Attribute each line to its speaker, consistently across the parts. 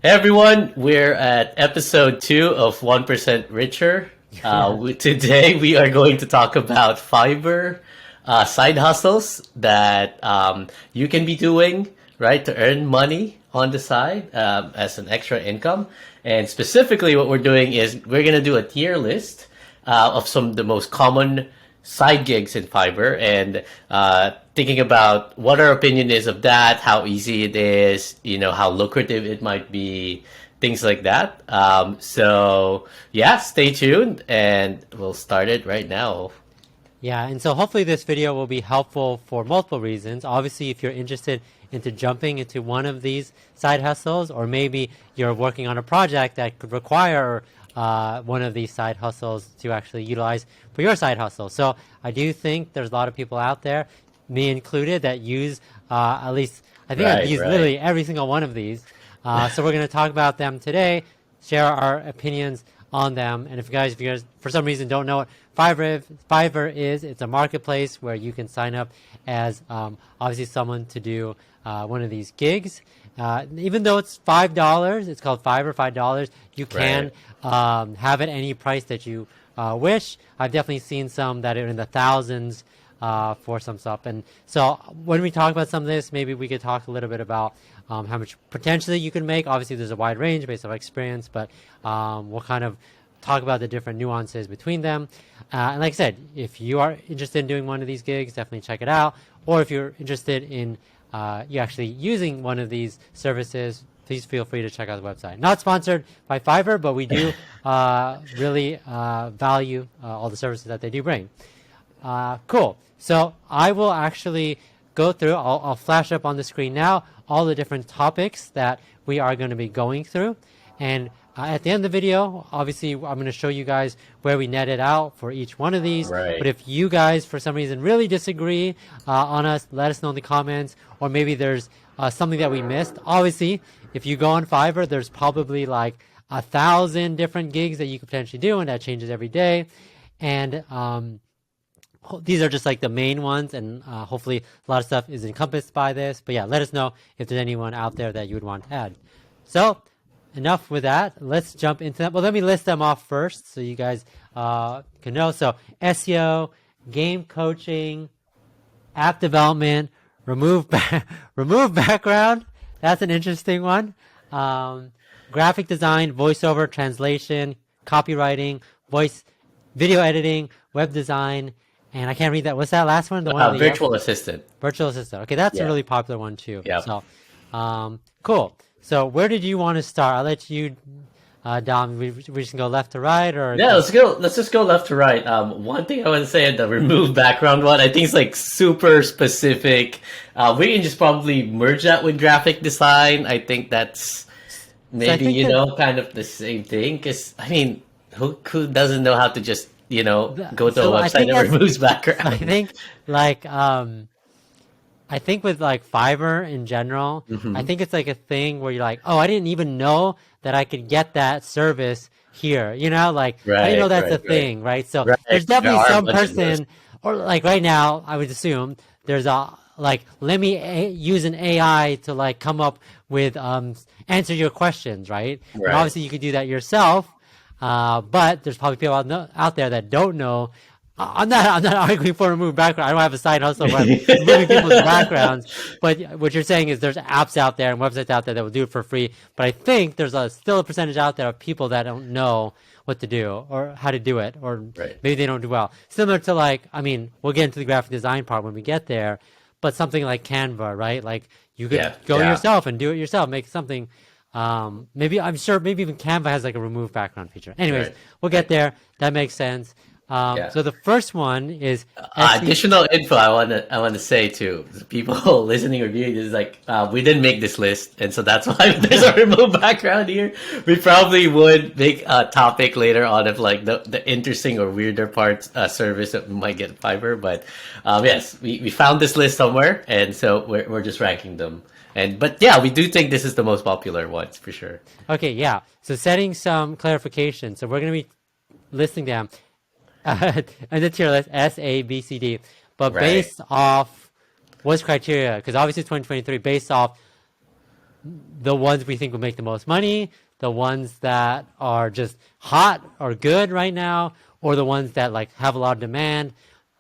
Speaker 1: Hey everyone, we're at episode 2 of 1% Richer. Today we are going to talk about Fiverr side hustles that you can be doing, right, to earn money on the side as an extra income. And specifically, what we're doing is we're going to do a tier list of some of the most common side gigs in Fiverr and thinking about what our opinion is of that, how easy it is, how lucrative it might be, things like that. So yeah, stay tuned and we'll start it right now.
Speaker 2: Yeah, and so hopefully this video will be helpful for multiple reasons. Obviously, if you're interested into jumping into one of these side hustles, or maybe you're working on a project that could require one of these side hustles to actually utilize for your side hustle. So I do think there's a lot of people out there, me included, that use at least, I think I've used literally every single one of these. So we're going to talk about them today, share our opinions on them. And if you guys for some reason don't know what Fiverr is, it's a marketplace where you can sign up as obviously someone to do one of these gigs. Even though it's $5, it's called Fiverr, $5. You can have it any price that you wish. I've definitely seen some that are in the thousands for some stuff. And so when we talk about some of this, maybe we could talk a little bit about how much potentially you can make. Obviously, there's a wide range based on experience, but we'll kind of talk about the different nuances between them. And like I said, if you are interested in doing one of these gigs, definitely check it out. Or if you're interested in you actually using one of these services, please feel free to check out the website. Not sponsored by Fiverr, but we do really value all the services that they do bring. Cool. So I will actually go through, I'll flash up on the screen now, all the different topics that we are going to be going through. And at the end of the video, obviously, I'm going to show you guys where we netted out for each one of these.
Speaker 1: Right.
Speaker 2: But if you guys, for some reason, really disagree on us, let us know in the comments. Or maybe there's something that we missed. Obviously, if you go on Fiverr, there's probably like 1,000 different gigs that you could potentially do, and that changes every day. And these are just like the main ones, and hopefully a lot of stuff is encompassed by this. But yeah, let us know if there's anyone out there that you would want to add. So enough with that. Let's jump into that. Well, let me list them off first so you guys can know. So SEO, game coaching, app development, remove background. That's an interesting one. Graphic design, voiceover, translation, copywriting, video editing, web design. And I can't read that. What's that last one? The one
Speaker 1: virtual assistant.
Speaker 2: Virtual assistant. Okay, that's a really popular one too.
Speaker 1: Yeah.
Speaker 2: So, cool. So where did you want to start? I'll let you, Dom. We just can go left to right, or
Speaker 1: yeah, let's go. Let's just go left to right. One thing I want to say, the remove background one, I think it's like super specific. We can just probably merge that with graphic design. I think that's maybe kind of the same thing. Because I mean, who doesn't know how to just go to a website that removes background?
Speaker 2: I think I think with like Fiverr in general, I think it's like a thing where you're like, oh, I didn't even know that I could get that service here. I didn't know that's a thing, right? So there's definitely some person, or like right now, I would assume there's let me use an AI to like come up with answer your questions, right? And obviously you could do that yourself, but there's probably people out there that don't know. I'm not arguing for remove background. I don't have a side hustle where I'm removing people's backgrounds. But what you're saying is there's apps out there and websites out there that will do it for free. But I think there's still a percentage out there of people that don't know what to do or how to do it, or maybe they don't do well. Similar to we'll get into the graphic design part when we get there, but something like Canva, right? Like you could go yourself and do it yourself, make something. Maybe even Canva has like a remove background feature. Anyways, we'll get there. That makes sense. So the first one is
Speaker 1: additional info I want to say to the people listening or viewing is we didn't make this list, and so that's why there's a remove background here. We probably would make a topic later on of like the interesting or weirder parts service that we might get Fiverr, but yes, we found this list somewhere, and so we're just ranking them. But yeah, we do think this is the most popular ones for sure.
Speaker 2: Okay, yeah. So setting some clarification. So we're going to be listing them. And the tier list S, A, B, C, D, but based off what's criteria? Because obviously 2023 based off the ones we think will make the most money, the ones that are just hot or good right now, or the ones that like have a lot of demand.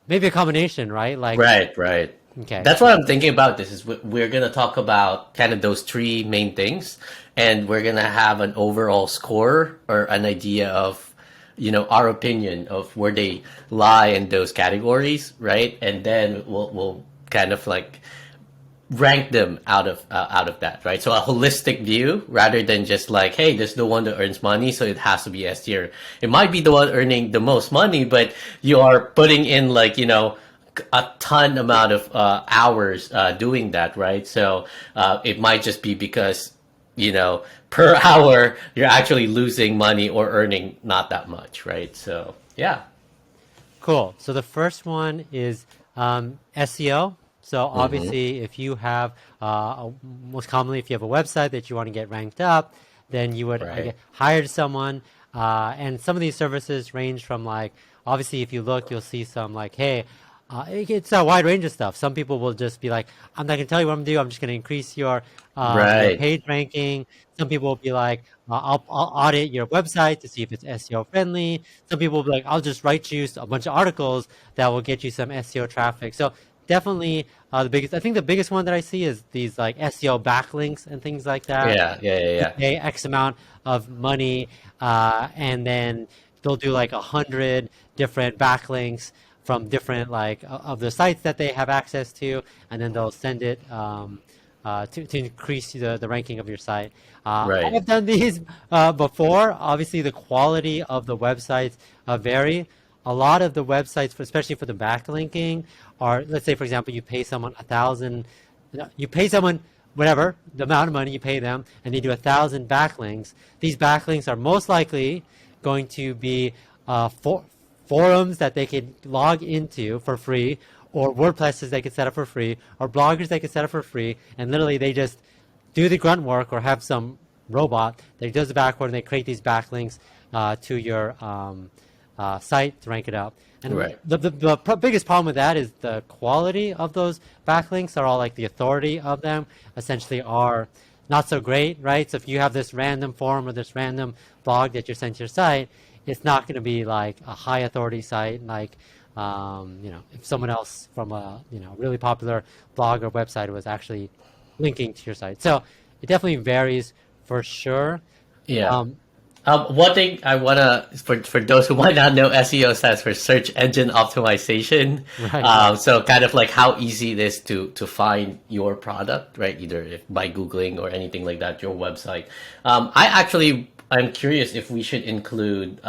Speaker 2: Maybe a combination, right? Like,
Speaker 1: Right, right.
Speaker 2: okay,
Speaker 1: That's what I'm thinking about. This is we're gonna talk about kind of those three main things, and we're gonna have an overall score or an idea of, our opinion of where they lie in those categories, right? And then we'll kind of like rank them out of that, right? So a holistic view rather than just like, hey, there's the one that earns money, so it has to be S tier. It might be the one earning the most money, but you are putting in like a ton amount of hours doing that, right? So it might just be because per hour you're actually losing money or earning not that much, right? So yeah.
Speaker 2: cool. So the first one is SEO. So
Speaker 1: Mm-hmm.
Speaker 2: obviously, if you have most commonly, if you have a website that you want to get ranked up, then you would
Speaker 1: Right.
Speaker 2: hire someone. And some of these services range from like, obviously, if you look, you'll see some like, hey, it's a wide range of stuff. Some people will just be like, I'm not going to tell you what I'm going to do. I'm just going to increase your
Speaker 1: Right.
Speaker 2: page ranking. Some people will be like, I'll audit your website to see if it's SEO friendly. Some people will be like, I'll just write you a bunch of articles that will get you some SEO traffic. So definitely I think the biggest one that I see is these like SEO backlinks and things like that.
Speaker 1: Yeah, yeah, yeah,
Speaker 2: You
Speaker 1: yeah.
Speaker 2: pay X amount of money, and then they'll do like 100 different backlinks from different like of the sites that they have access to, and then they'll send it to increase the ranking of your site. I
Speaker 1: Right.
Speaker 2: have done these before. Obviously, the quality of the websites vary. A lot of the websites, especially for the backlinking, are, let's say, for example, you pay someone 1,000, you pay someone whatever the amount of money you pay them, and they do 1,000 backlinks. These backlinks are most likely going to be forums that they can log into for free, or WordPresses they can set up for free, or bloggers they can set up for free, and literally they just do the grunt work or have some robot that does the backwork and they create these backlinks to your site to rank it up. And
Speaker 1: Right.
Speaker 2: the biggest problem with that is the quality of those backlinks are all like the authority of them essentially are not so great, right? So if you have this random forum or this random blog that you're sent to your site, it's not going to be like a high authority site like if someone else from a really popular blog or website was actually linking to your site. So it definitely varies for sure.
Speaker 1: Yeah.
Speaker 2: Um,
Speaker 1: One thing I wanna for those who might not know, SEO stands for search engine optimization.
Speaker 2: right, right.
Speaker 1: So kind of like how easy it is to find your product, right? Either by Googling or anything like that, your website. I'm curious if we should include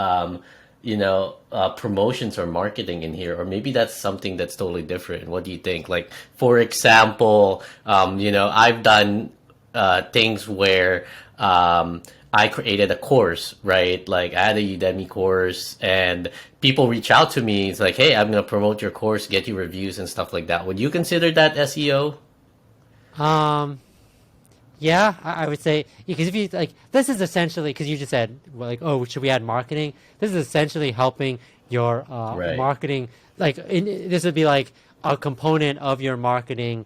Speaker 1: promotions or marketing in here, or maybe that's something that's totally different. What do you think? Like, for example, I've done things where I created a course, right? Like I had a Udemy course, and people reach out to me. It's like, hey, I'm gonna promote your course, get you reviews and stuff like that. Would you consider that SEO?
Speaker 2: Um, yeah, I would say because if you like, this is essentially because you just said well, like, oh, should we add marketing? This is essentially helping your
Speaker 1: Right,
Speaker 2: marketing. Like, this would be like a component of your marketing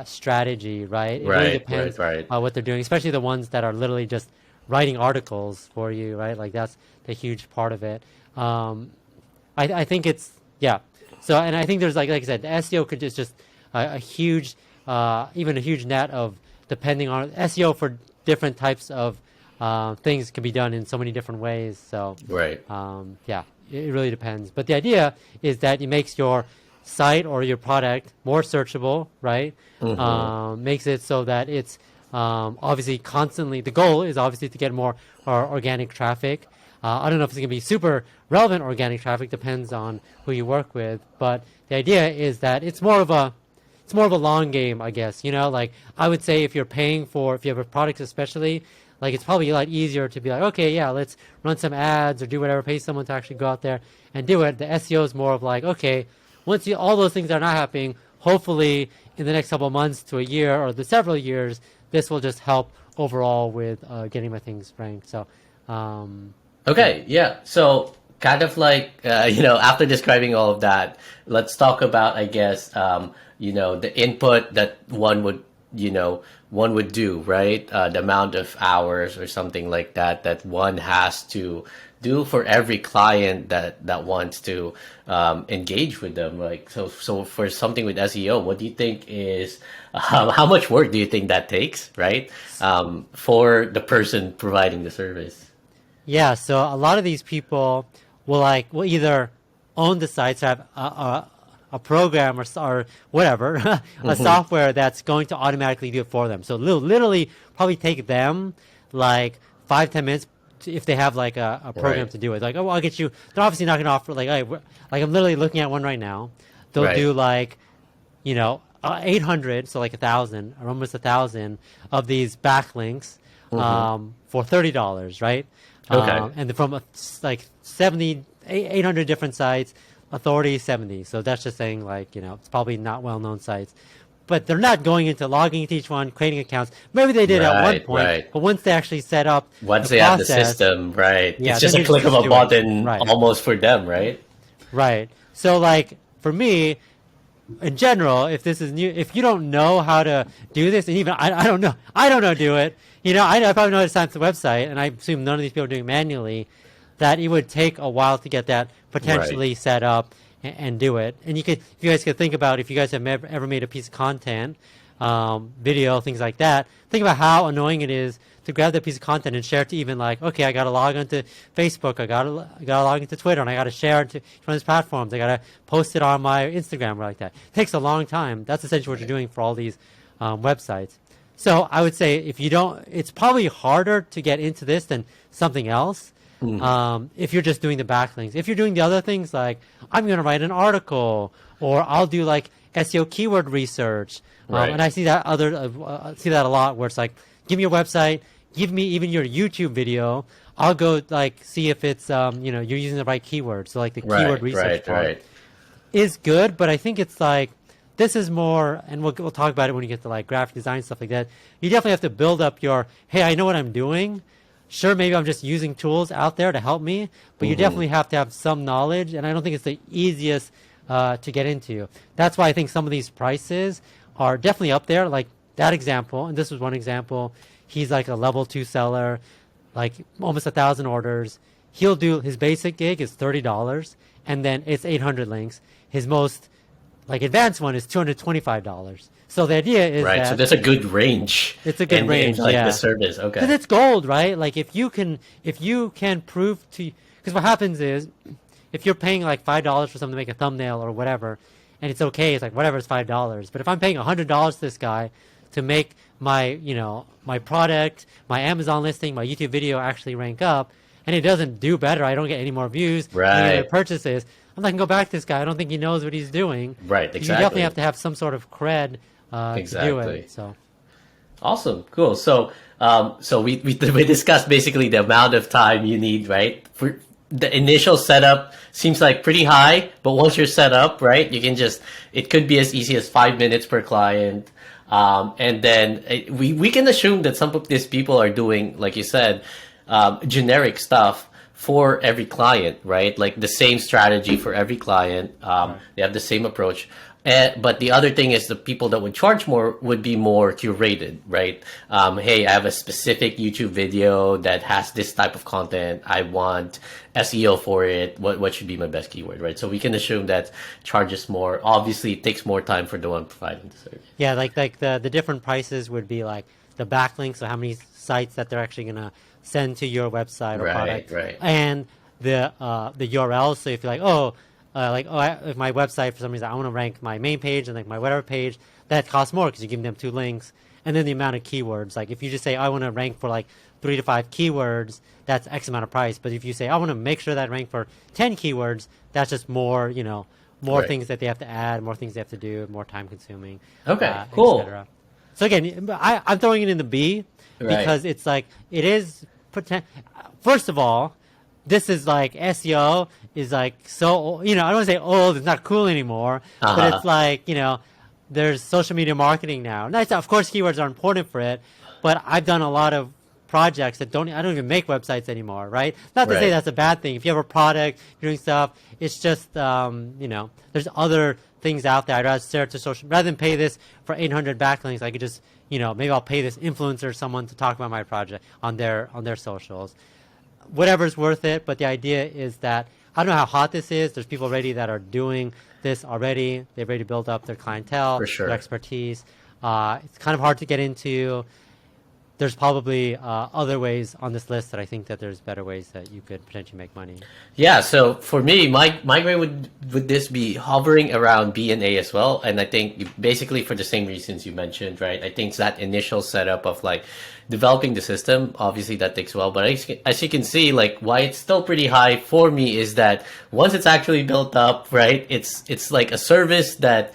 Speaker 2: strategy, right? It really
Speaker 1: right, right,
Speaker 2: depends
Speaker 1: right,
Speaker 2: what they're doing, especially the ones that are literally just writing articles for you, right? Like that's the huge part of it. Um, I think it's yeah. So and I think there's like I said, the SEO could just a huge even a huge net of depending on SEO for different types of things can be done in so many different ways. So
Speaker 1: right.
Speaker 2: yeah, it really depends. But the idea is that it makes your site or your product more searchable, right?
Speaker 1: Mm-hmm.
Speaker 2: Makes it so that it's obviously constantly, the goal is obviously to get more organic traffic. I don't know if it's going to be super relevant organic traffic, depends on who you work with. But the idea is that it's more of a long game, I guess. Like I would say if you're paying for, if you have a product especially, like it's probably a lot easier to be like, okay, yeah, let's run some ads or do whatever, pay someone to actually go out there and do it. The SEO is more of like, okay, once all those things are not happening, hopefully in the next couple of months to a year or the several years, this will just help overall with getting my things ranked. So, yeah.
Speaker 1: Okay, yeah. So kind of like after describing all of that, let's talk about, I guess, the input that one would one would do, right? The amount of hours or something like that that one has to do for every client that wants to engage with them. Like so for something with SEO, what do you think is how much work do you think that takes, right? For the person providing the service.
Speaker 2: Yeah, so a lot of these people will either own the sites, have a program or whatever, a software that's going to automatically do it for them. So literally probably take them like 5-10 minutes if they have like a program
Speaker 1: Right.
Speaker 2: to do it. Like, oh, well, I'll get you. They're obviously not going to offer like I'm literally looking at one right now. They'll
Speaker 1: Right.
Speaker 2: do like 800, so like 1,000 or almost 1,000 of these backlinks for $30, right?
Speaker 1: Okay.
Speaker 2: And from like 70, 800 different sites, authority 70. So that's just saying like, it's probably not well-known sites. But they're not going into logging into each one, creating accounts. Maybe they did at one
Speaker 1: Right.
Speaker 2: point,
Speaker 1: Right.
Speaker 2: but once they actually set up
Speaker 1: Once
Speaker 2: the
Speaker 1: they have the
Speaker 2: process,
Speaker 1: system, right?
Speaker 2: yeah,
Speaker 1: It's
Speaker 2: then
Speaker 1: just a
Speaker 2: they
Speaker 1: click of
Speaker 2: just
Speaker 1: a
Speaker 2: do it.
Speaker 1: button
Speaker 2: Right,
Speaker 1: almost for them, right?
Speaker 2: right. So like for me, in general, if this is new, if you don't know how to do this, and even I don't know, do it. I probably know how to sign up to the website, and I assume none of these people are doing it manually. That it would take a while to get that
Speaker 1: Right.
Speaker 2: potentially set up and do it. And if you guys could think about, if you guys have ever made a piece of content, video, things like that, think about how annoying it is to grab that piece of content and share it to even like, okay, I got to log onto Facebook, I gotta log into Twitter, and I got to share it to one of these platforms. I got to post it on my Instagram or like that. It takes a long time. That's essentially what you're doing for all these websites. So I would say if you don't, it's probably harder to get into this than something else. If you're just doing the backlinks. If you're doing the other things like I'm going to write an article or I'll do like SEO keyword research,
Speaker 1: Right.
Speaker 2: and I see that see that a lot where it's like, give me your website, give me even your YouTube video. I'll go like see if it's you're using the right keywords. So like the keyword
Speaker 1: Right.
Speaker 2: research
Speaker 1: Right.
Speaker 2: part
Speaker 1: Right.
Speaker 2: is good, but I think it's like this is more, and we'll talk about it when you get to like graphic design stuff like that. You definitely have to build up your, hey, I know what I'm doing. Sure, maybe I'm just using tools out there to help me, but you definitely have to have some knowledge, and I don't think it's the easiest to get into. That's why I think some of these prices are definitely up there. Like that example, and this was one example. He's like a level 2 seller, like almost 1,000 orders. He'll do his basic gig is $30, and then it's 800 links. His most like advanced one is $225. So the idea is
Speaker 1: Right. So
Speaker 2: that
Speaker 1: there's a good range
Speaker 2: it's a good
Speaker 1: in
Speaker 2: range,
Speaker 1: like the
Speaker 2: yeah.
Speaker 1: service.
Speaker 2: Because
Speaker 1: Okay.
Speaker 2: it's gold, right? Like if you can prove to, because what happens is, if you're paying like $5 for something to make a thumbnail or whatever, and it's okay, it's like whatever, it's $5. But if I'm paying $100 to this guy to make my product, my Amazon listing, my YouTube video actually rank up, and it doesn't do better, I don't get any more views, any other
Speaker 1: Right.
Speaker 2: purchases, I'm not gonna go back to this guy. I don't think he knows what he's doing.
Speaker 1: Right.
Speaker 2: You definitely
Speaker 1: Exactly.
Speaker 2: have to have some sort of cred to do it.
Speaker 1: Exactly.
Speaker 2: So.
Speaker 1: Awesome, cool. So we discussed basically the amount of time you need, right? For the initial setup seems like pretty high, but once you're set up, right, it could be as easy as 5 minutes per client. And then we can assume that some of these people are doing, like you said, generic stuff for every client, right? Like the same strategy for every client. They have the same approach. But the other thing is the people that would charge more would be more curated, right? Hey, I have a specific YouTube video that has this type of content. I want SEO for it. What should be my best keyword, right? So we can assume that charges more. Obviously, it takes more time for the one providing the service.
Speaker 2: Yeah, like the different prices would be like the backlinks, so how many sites that they're actually gonna send to your website or
Speaker 1: Right,
Speaker 2: product,
Speaker 1: right.
Speaker 2: and the URL. So if you're like, if my website for some reason I want to rank my main page and like my whatever page, that costs more because you're giving them 2 links, and then the amount of keywords. Like if you just say I want to rank for like 3 to 5 keywords, that's X amount of price. But if you say I want to make sure that I rank for 10 keywords, that's just more, more
Speaker 1: Right.
Speaker 2: things that they have to add, more things they have to do, more time consuming,
Speaker 1: Okay, cool.
Speaker 2: etc. So again, I'm throwing it in the B
Speaker 1: Right.
Speaker 2: because it's like it is. First of all, this is like SEO is like so, I don't want to say old, it's not cool anymore, but it's like, there's social media marketing now. Nice, of course, keywords are important for it, but I've done a lot of projects that I don't even make websites anymore, right? Not to say
Speaker 1: Right.
Speaker 2: that's a bad thing. If you have a product, you're doing stuff, it's just, there's other things out there. I'd rather share it to social, rather than pay this for 800 backlinks, I could just maybe I'll pay this influencer someone to talk about my project on their socials. Whatever's worth it, but the idea is that I don't know how hot this is. There's people already that are doing this already. They've already built up their clientele,
Speaker 1: For sure.
Speaker 2: their expertise. It's kind of hard to get into. There's probably other ways on this list that I think that there's better ways that you could potentially make money.
Speaker 1: Yeah, so for me, my way would this be hovering around B&A as well, and I think basically for the same reasons you mentioned, right? I think it's that initial setup of like developing the system. Obviously, that takes a while, but as you can see, like why it's still pretty high for me is that once it's actually built up, right? It's like a service that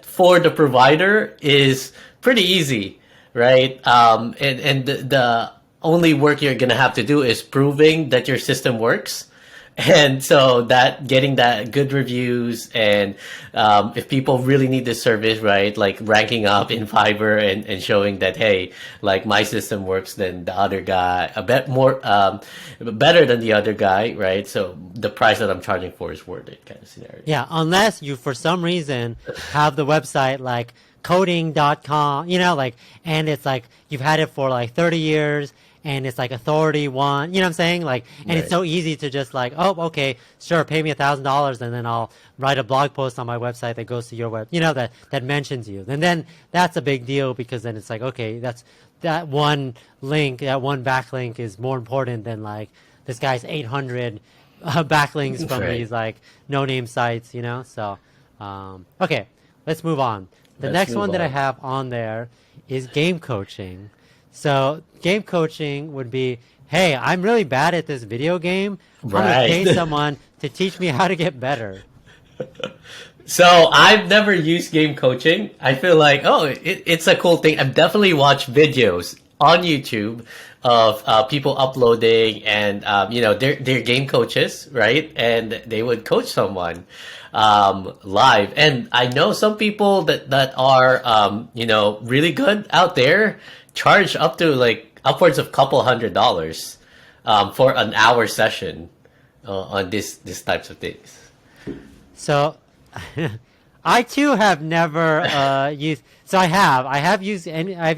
Speaker 1: for the provider is pretty easy, right? And the only work you're gonna have to do is proving that your system works. And so that getting that good reviews and if people really need this service, right, like ranking up in Fiverr and showing that, hey, like my system works than the other guy, a bit more better than the other guy, right? So the price that I'm charging for is worth it, kind of scenario.
Speaker 2: Yeah, unless you for some reason have the website like coding.com, and it's like you've had it for like 30 years and it's like authority one, you know what I'm saying? Like, and it's so easy to just like, oh, okay, sure, pay me $1,000 and then I'll write a blog post on my website that goes to your web, that mentions you. And then that's a big deal because then it's like, okay, that one link, that one backlink is more important than like this guy's 800 backlinks from these like no-name sites, So, okay, let's move on. The next one that I have on there is game coaching. So game coaching would be, hey, I'm really bad at this video game. I'm going to pay someone to teach me how to get better.
Speaker 1: So I've never used game coaching. I feel like, it's a cool thing. I've definitely watched videos on YouTube of people uploading and, they're game coaches, right? And they would coach someone live. And I know some people that are, really good out there charge up to like upwards of $200 for an hour session on these types of things.
Speaker 2: So I too have never used. So I've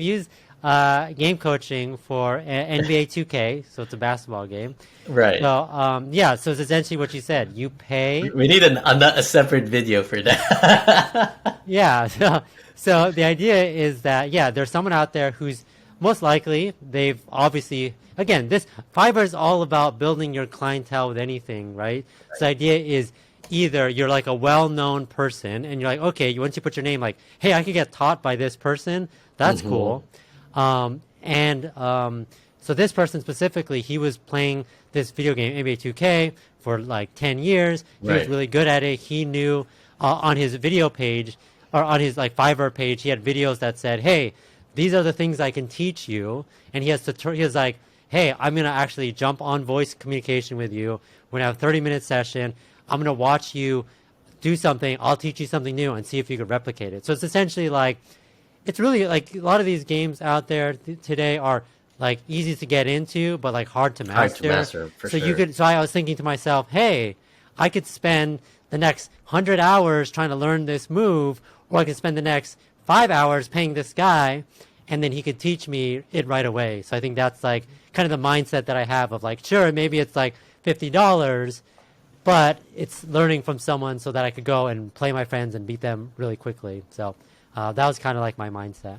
Speaker 2: used game coaching for NBA 2K. So it's a basketball game.
Speaker 1: Right.
Speaker 2: So so it's essentially what you said. You pay.
Speaker 1: We need a separate video for that.
Speaker 2: Yeah. So the idea is that, there's someone out there who's most likely, they've obviously, again, this Fiverr is all about building your clientele with anything, right? So the idea is either you're like a well-known person and you're like, okay, once you put your name, like, hey, I could get taught by this person. That's cool. So this person specifically, he was playing this video game, NBA 2K, for like 10 years. He was really good at it. He knew on his video page, or on his like Fiverr page, he had videos that said, hey, these are the things I can teach you. And he was like, hey, I'm going to actually jump on voice communication with you. We're going to have a 30-minute session. I'm going to watch you do something. I'll teach you something new and see if you could replicate it. So it's essentially like, it's really like a lot of these games out there today are like easy to get into, but like hard to master.
Speaker 1: Hard to master, for sure.
Speaker 2: So I was thinking to myself, hey, I could spend the next 100 hours trying to learn this move, or I could spend the next 5 hours paying this guy, and then he could teach me it right away. So I think that's like kind of the mindset that I have of like, sure, maybe it's like $50, but it's learning from someone so that I could go and play my friends and beat them really quickly. So that was kind of like my mindset.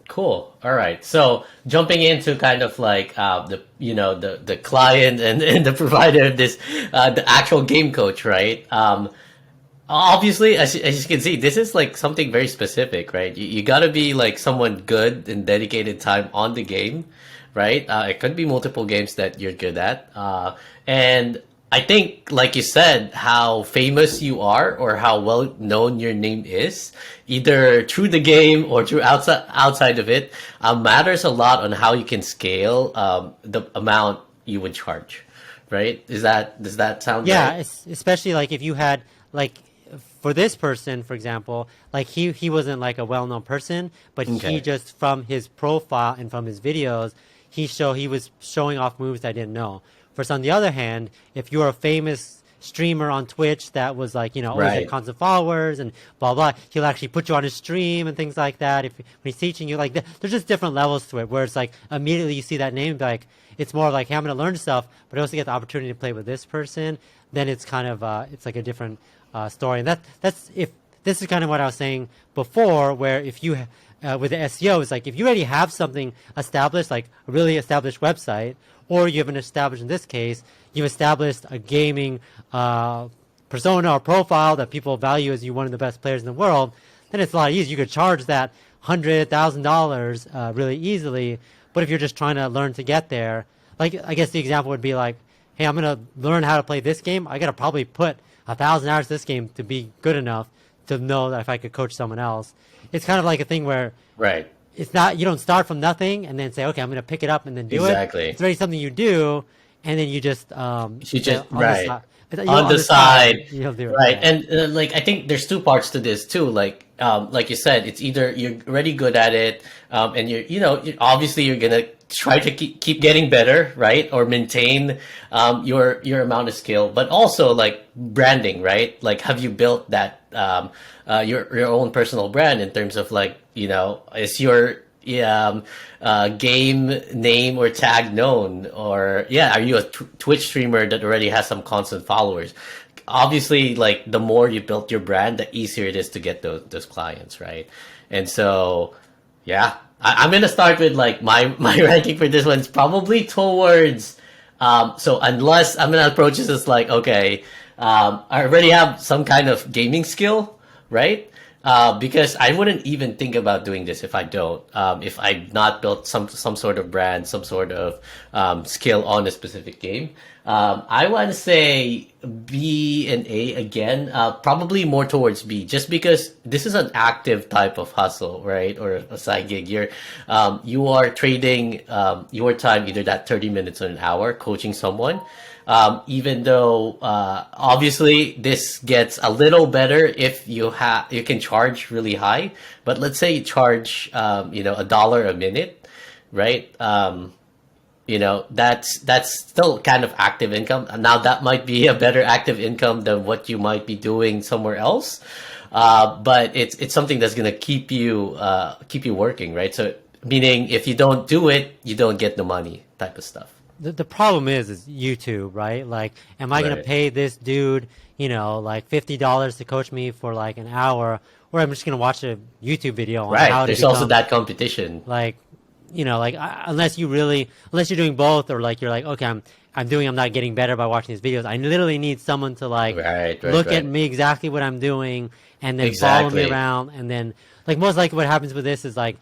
Speaker 1: Cool. All right. So jumping into kind of like the client and the provider of this, the actual game coach, right? Obviously, as you can see, this is like something very specific, right? You got to be like someone good and dedicated time on the game, right? It could be multiple games that you're good at, and I think, like you said, how famous you are or how well known your name is, either through the game or through outside of it, matters a lot on how you can scale the amount you would charge, right? Does that sound right?
Speaker 2: Yeah, especially like if you had like for this person, for example, like he wasn't like a well-known person, but he just from his profile and from his videos, he was showing off moves I didn't know. On the other hand, if you're a famous streamer on Twitch that was like, always had
Speaker 1: Right.
Speaker 2: constant followers and blah, blah. He'll actually put you on his stream and things like that. When he's teaching you, like, there's just different levels to it where it's like immediately you see that name, like, it's more like, hey, I'm going to learn stuff, but I also get the opportunity to play with this person. Then it's kind of, it's like a different story. And this is kind of what I was saying before, where if you, with the SEO, it's like if you already have something established, like a really established website, or you have established, in this case, you've established a gaming persona or profile that people value as you one of the best players in the world, then it's a lot easier. You could charge that $100,000 really easily. But if you're just trying to learn to get there, like I guess the example would be like, hey, I'm going to learn how to play this game. I got to probably put 1,000 hours to this game to be good enough to know that if I could coach someone else. It's kind of like a thing where
Speaker 1: Right.
Speaker 2: it's not, you don't start from nothing and then say, okay, I'm going to pick it up and then do
Speaker 1: Exactly.
Speaker 2: it. It's already something you do, and then you just
Speaker 1: You just
Speaker 2: on
Speaker 1: right.
Speaker 2: on
Speaker 1: The side,
Speaker 2: you'll do it.
Speaker 1: right?
Speaker 2: Yeah.
Speaker 1: And like I think there's two parts to this too. Like you said, it's either you're already good at it, and obviously you're gonna try to keep getting better, right? Or maintain your amount of skill, but also like branding, right? Like have you built that your own personal brand in terms of like is your game name or tag known, or are you a Twitch streamer that already has some constant followers? Obviously, like the more you build your brand, the easier it is to get those clients, right? And so I'm gonna start with like my ranking for this one is probably towards so unless I'm gonna approach this as like, okay, I already have some kind of gaming skill, right? Because I wouldn't even think about doing this if I don't. If I not built some sort of brand, some sort of skill on a specific game. I want to say B and A again. Probably more towards B, just because this is an active type of hustle, right, or a side gig. You are trading your time, either that 30 minutes or an hour, coaching someone. Even though obviously this gets a little better if you can charge really high, but let's say you charge $1 a minute, right? That's still kind of active income. Now that might be a better active income than what you might be doing somewhere else, but it's something that's gonna keep you working, right? So meaning if you don't do it, you don't get the money, type of stuff.
Speaker 2: The problem is YouTube, right? Like, am I going to
Speaker 1: Right.
Speaker 2: pay this dude, like $50 to coach me for like an hour, or I'm just going to watch a YouTube video on
Speaker 1: Right.
Speaker 2: how to
Speaker 1: There's also
Speaker 2: become
Speaker 1: that competition.
Speaker 2: like, unless you're doing both, or like you're like, okay, I'm not getting better by watching these videos. I literally need someone to like
Speaker 1: Right.
Speaker 2: look at
Speaker 1: Right.
Speaker 2: me exactly what I'm doing and then follow me
Speaker 1: Exactly.
Speaker 2: around, and then like most likely what happens with this is like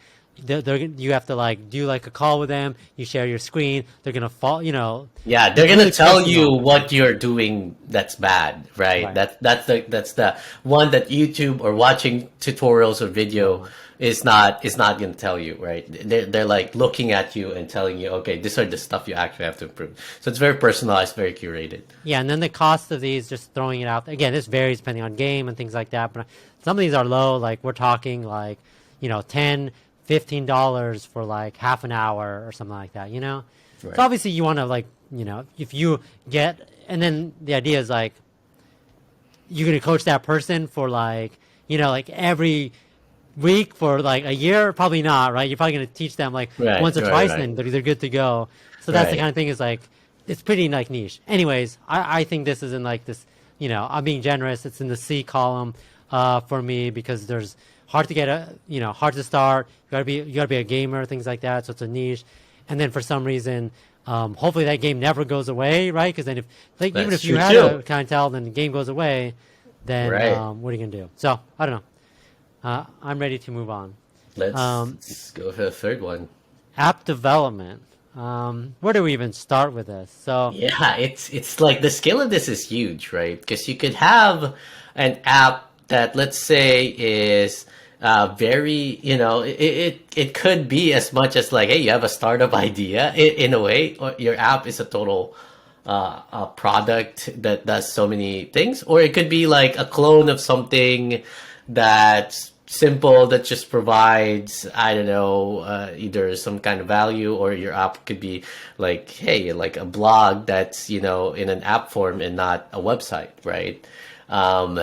Speaker 2: you have to like do like a call with them. You share your screen. They're gonna fall.
Speaker 1: Yeah, they're
Speaker 2: it's
Speaker 1: gonna
Speaker 2: really
Speaker 1: tell you
Speaker 2: personal.
Speaker 1: what you're doing that's bad, right?
Speaker 2: Right.
Speaker 1: That's the one that YouTube or watching tutorials or video is not gonna tell you, right? They're like looking at you and telling you, okay, these are the stuff you actually have to improve. So it's very personalized, very curated.
Speaker 2: Yeah, and then the cost of these, just throwing it out. Again, this varies depending on game and things like that. But some of these are low. Like we're talking like, $10, $15 for like half an hour or something like that.
Speaker 1: Right.
Speaker 2: So obviously you want to like, if you get, and then the idea is like, you're gonna coach that person for like, like every week for like a year. Probably not, right? You're probably gonna teach them like
Speaker 1: Right,
Speaker 2: once or
Speaker 1: right,
Speaker 2: twice,
Speaker 1: right.
Speaker 2: and then they're good to go. So that's the
Speaker 1: Right.
Speaker 2: kind of thing, is like, it's pretty like niche. Anyways, I think this is in like this, I'm being generous. It's in the C column for me, because there's hard to get hard to start. You gotta be a gamer, things like that. So it's a niche. And then for some reason, hopefully that game never goes away, right? Because then even
Speaker 1: That's
Speaker 2: if you
Speaker 1: true,
Speaker 2: had
Speaker 1: too.
Speaker 2: a clientele, then the game goes away, then
Speaker 1: Right.
Speaker 2: what are you gonna do? So I don't know. I'm ready to move on.
Speaker 1: Let's go for the third one.
Speaker 2: App development. Where do we even start with this? So
Speaker 1: Yeah, it's like the scale of this is huge, right? Because you could have an app that, let's say, is very, it could be as much as like, hey, you have a startup idea in a way, or your app is a total a product that does so many things, or it could be like a clone of something that's simple that just provides, I don't know, either some kind of value, or your app could be like, hey, like a blog that's, in an app form and not a website, right? Um,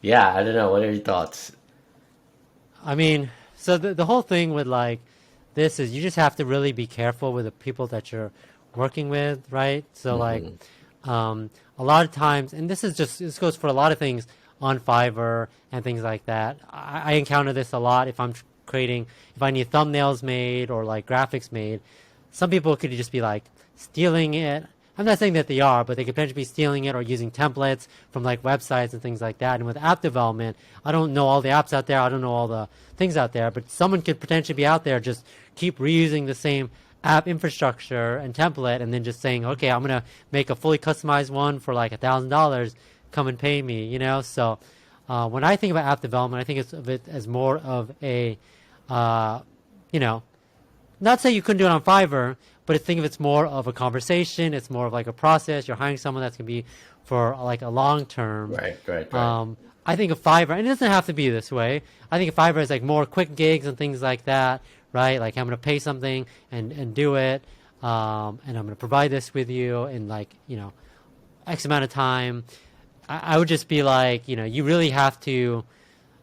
Speaker 1: yeah, I don't know. What are your thoughts?
Speaker 2: I mean, so the whole thing with like this is you just have to really be careful with the people that you're working with, right? So like, a lot of times, and this goes for a lot of things on Fiverr and things like that. I encounter this a lot if I'm if I need thumbnails made or like graphics made. Some people could just be like stealing it. I'm not saying that they are, but they could potentially be stealing it or using templates from like websites and things like that. And with app development, I don't know all the apps out there. I don't know all the things out there, but someone could potentially be out there just keep reusing the same app infrastructure and template and then just saying, okay, I'm going to make a fully customized one for like $1,000. Come and pay me, So when I think about app development, I think of it as more of a, you know, not say you couldn't do it on Fiverr, but I think of it's more of a conversation. It's more of like a process. You're hiring someone that's going to be for like a long term.
Speaker 1: Right.
Speaker 2: I think of Fiverr, and it doesn't have to be this way. I think of Fiverr as like more quick gigs and things like that, right? Like I'm going to pay something and do it, and I'm going to provide this with you in like, X amount of time. I would just be like, you really have to,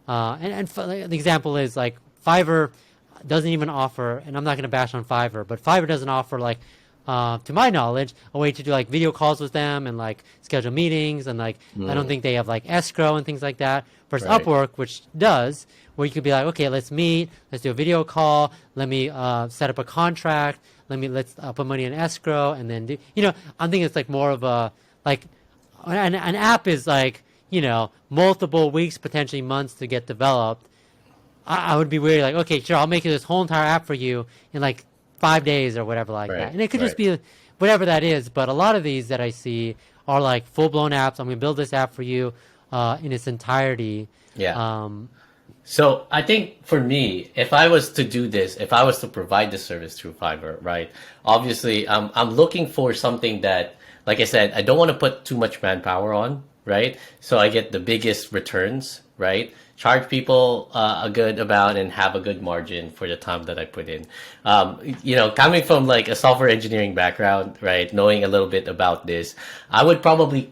Speaker 2: the example is like Fiverr doesn't even offer, and I'm not going to bash on Fiverr, but Fiverr doesn't offer like, to my knowledge, a way to do like video calls with them and like schedule meetings and like I don't think they have like escrow and things like that. Versus
Speaker 1: Right.
Speaker 2: Upwork, which does, where you could be like, okay, let's meet, let's do a video call, let me set up a contract, let's put money in escrow, and then do, I'm thinking it's like more of a like an app is like multiple weeks, potentially months to get developed. I would be weird, like, okay, sure, I'll make this whole entire app for you in like 5 days or whatever like that. And it could just be whatever that is. But a lot of these that I see are like full blown apps. I'm going to build this app for you in its entirety.
Speaker 1: Yeah. So I think for me, if I was to do this, if I was to provide this service through Fiverr, right? Obviously, I'm looking for something that, like I said, I don't want to put too much manpower on, right? So I get the biggest returns, right? Charge people a good amount and have a good margin for the time that I put in. Coming from like a software engineering background, right? Knowing a little bit about this, I would probably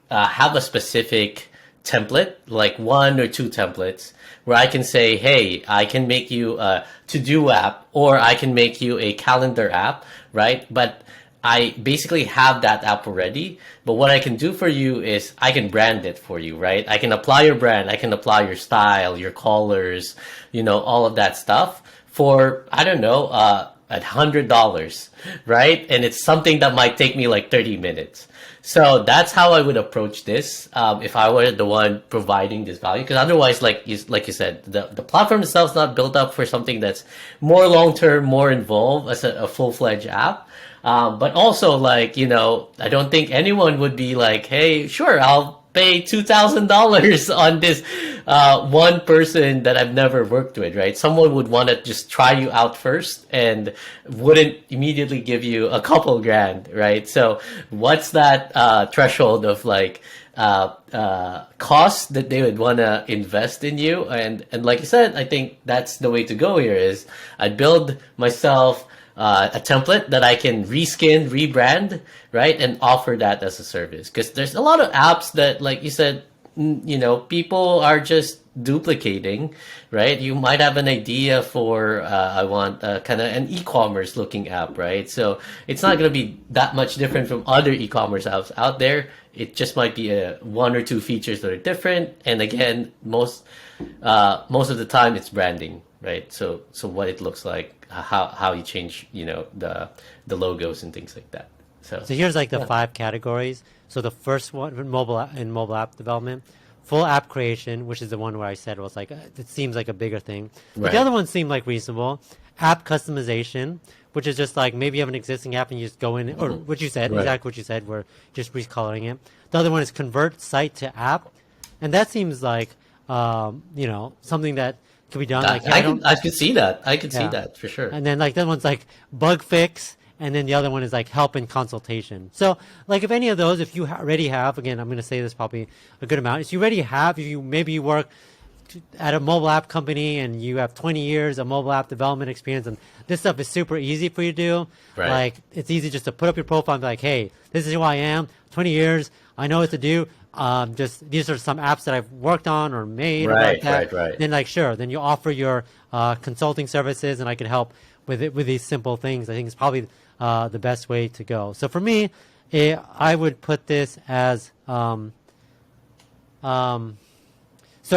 Speaker 1: have a specific template, like one or two templates, where I can say, hey, I can make you a to-do app, or I can make you a calendar app, right? But I basically have that app already. But what I can do for you is I can brand it for you, right? I can apply your brand, I can apply your style, your colors, all of that stuff for, I don't know, $100, right? And it's something that might take me like 30 minutes. So that's how I would approach this if I were the one providing this value. Because otherwise, like you said, the platform itself is not built up for something that's more long term, more involved as a full fledged app. But also, like, I don't think anyone would be like, hey, sure, I'll pay $2,000 on this one person that I've never worked with, right? Someone would want to just try you out first and wouldn't immediately give you a couple grand, right? So what's that threshold of like cost that they would want to invest in you? And like I said, I think that's the way to go here is I'd build myself a template that I can reskin, rebrand, right, and offer that as a service. Because there's a lot of apps that, like you said, people are just duplicating, right? You might have an idea for I want kind of an e-commerce looking app, right? So it's not going to be that much different from other e-commerce apps out there. It just might be one or two features that are different. And again, most of the time it's branding, right? So what it looks like, how you change, the logos and things like that. So
Speaker 2: here's like the 5 categories. So the first one in mobile app development, full app creation, which is the one where I said was like it seems like a bigger thing. But the other ones seem like reasonable. App customization, which is just like maybe you have an existing app and you just go in, or what you said, exactly what you said, we're just recoloring it. The other one is convert site to app, and that seems like something that could be done. Like
Speaker 1: I could see that. I could see that for sure.
Speaker 2: And then like that one's like bug fix, and then the other one is like help and consultation. So like if any of those, if you already have, again, I'm going to say this probably a good amount. If you already have, maybe you work at a mobile app company and you have 20 years of mobile app development experience and this stuff is super easy for you to do.
Speaker 1: Right.
Speaker 2: Like it's easy just to put up your profile and be like, hey, this is who I am, 20 years, I know what to do. Just these are some apps that I've worked on or made or like that.
Speaker 1: Right.
Speaker 2: Then like sure, then you offer your consulting services and I can help with it with these simple things. I think it's probably the best way to go. So for me, I would put this as so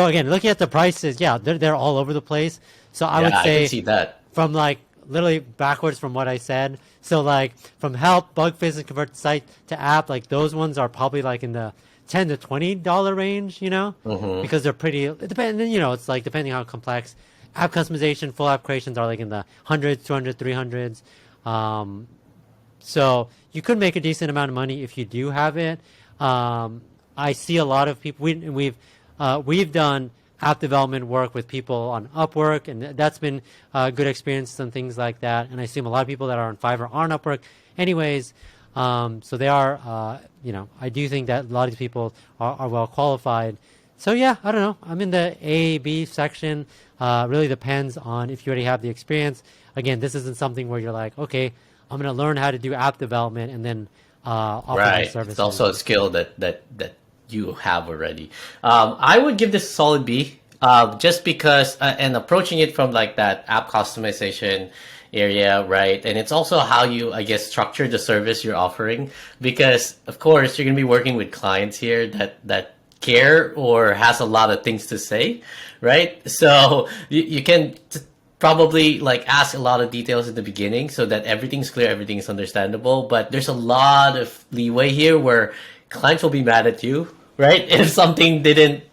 Speaker 2: again, looking at the prices, yeah, they're all over the place. So I would
Speaker 1: I
Speaker 2: say
Speaker 1: can see that.
Speaker 2: from like literally backwards from what I said. So like from help, bug fix, and convert site to app, like those ones are probably like in the $10 to $20 range, you know, because they're pretty. It depends, you know, it's like depending how complex. App customization, full app creations are like in the hundreds, 200, 300s. So you could make a decent amount of money if you do have it. I see a lot of people. We've done app development work with people on Upwork, and that's been a good experience and things like that. And I assume a lot of people that are on Fiverr are on Upwork, anyways. So they are, you know, I do think that a lot of these people are well qualified. So yeah, I don't know. I'm in the A, B section. Really depends on if you already have the experience. Again, this isn't something where you're like, okay, I'm going to learn how to do app development and then offer my services.
Speaker 1: It's also a skill that you have already. I would give this a solid B, just because, and approaching it from like that app customization area, right? And it's also how you, I guess, structure the service you're offering, because of course you're going to be working with clients here that care or has a lot of things to say, right? So you can probably like ask a lot of details in the beginning so that everything's clear, everything's understandable. But there's a lot of leeway here where clients will be mad at you, right? If something didn't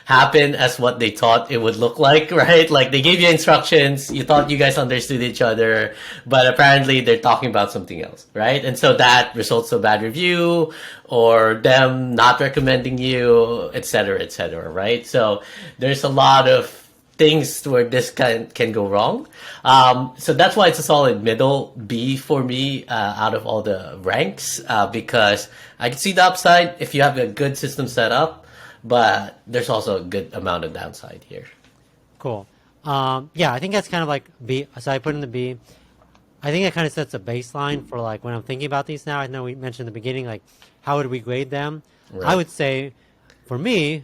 Speaker 1: happen as what they thought it would look like, right? Like they gave you instructions, you thought you guys understood each other, but apparently they're talking about something else, right? And so that results to a bad review or them not recommending you, et cetera, right? So there's a lot of things where this can go wrong. So that's why it's a solid middle B for me out of all the ranks, because I can see the upside if you have a good system set up, but there's also a good amount of downside here.
Speaker 2: Cool. Yeah, I think that's kind of like B. So I put in the B. I think that kind of sets a baseline for like when I'm thinking about these now. I know we mentioned in the beginning, like how would we grade them? Right. I would say for me,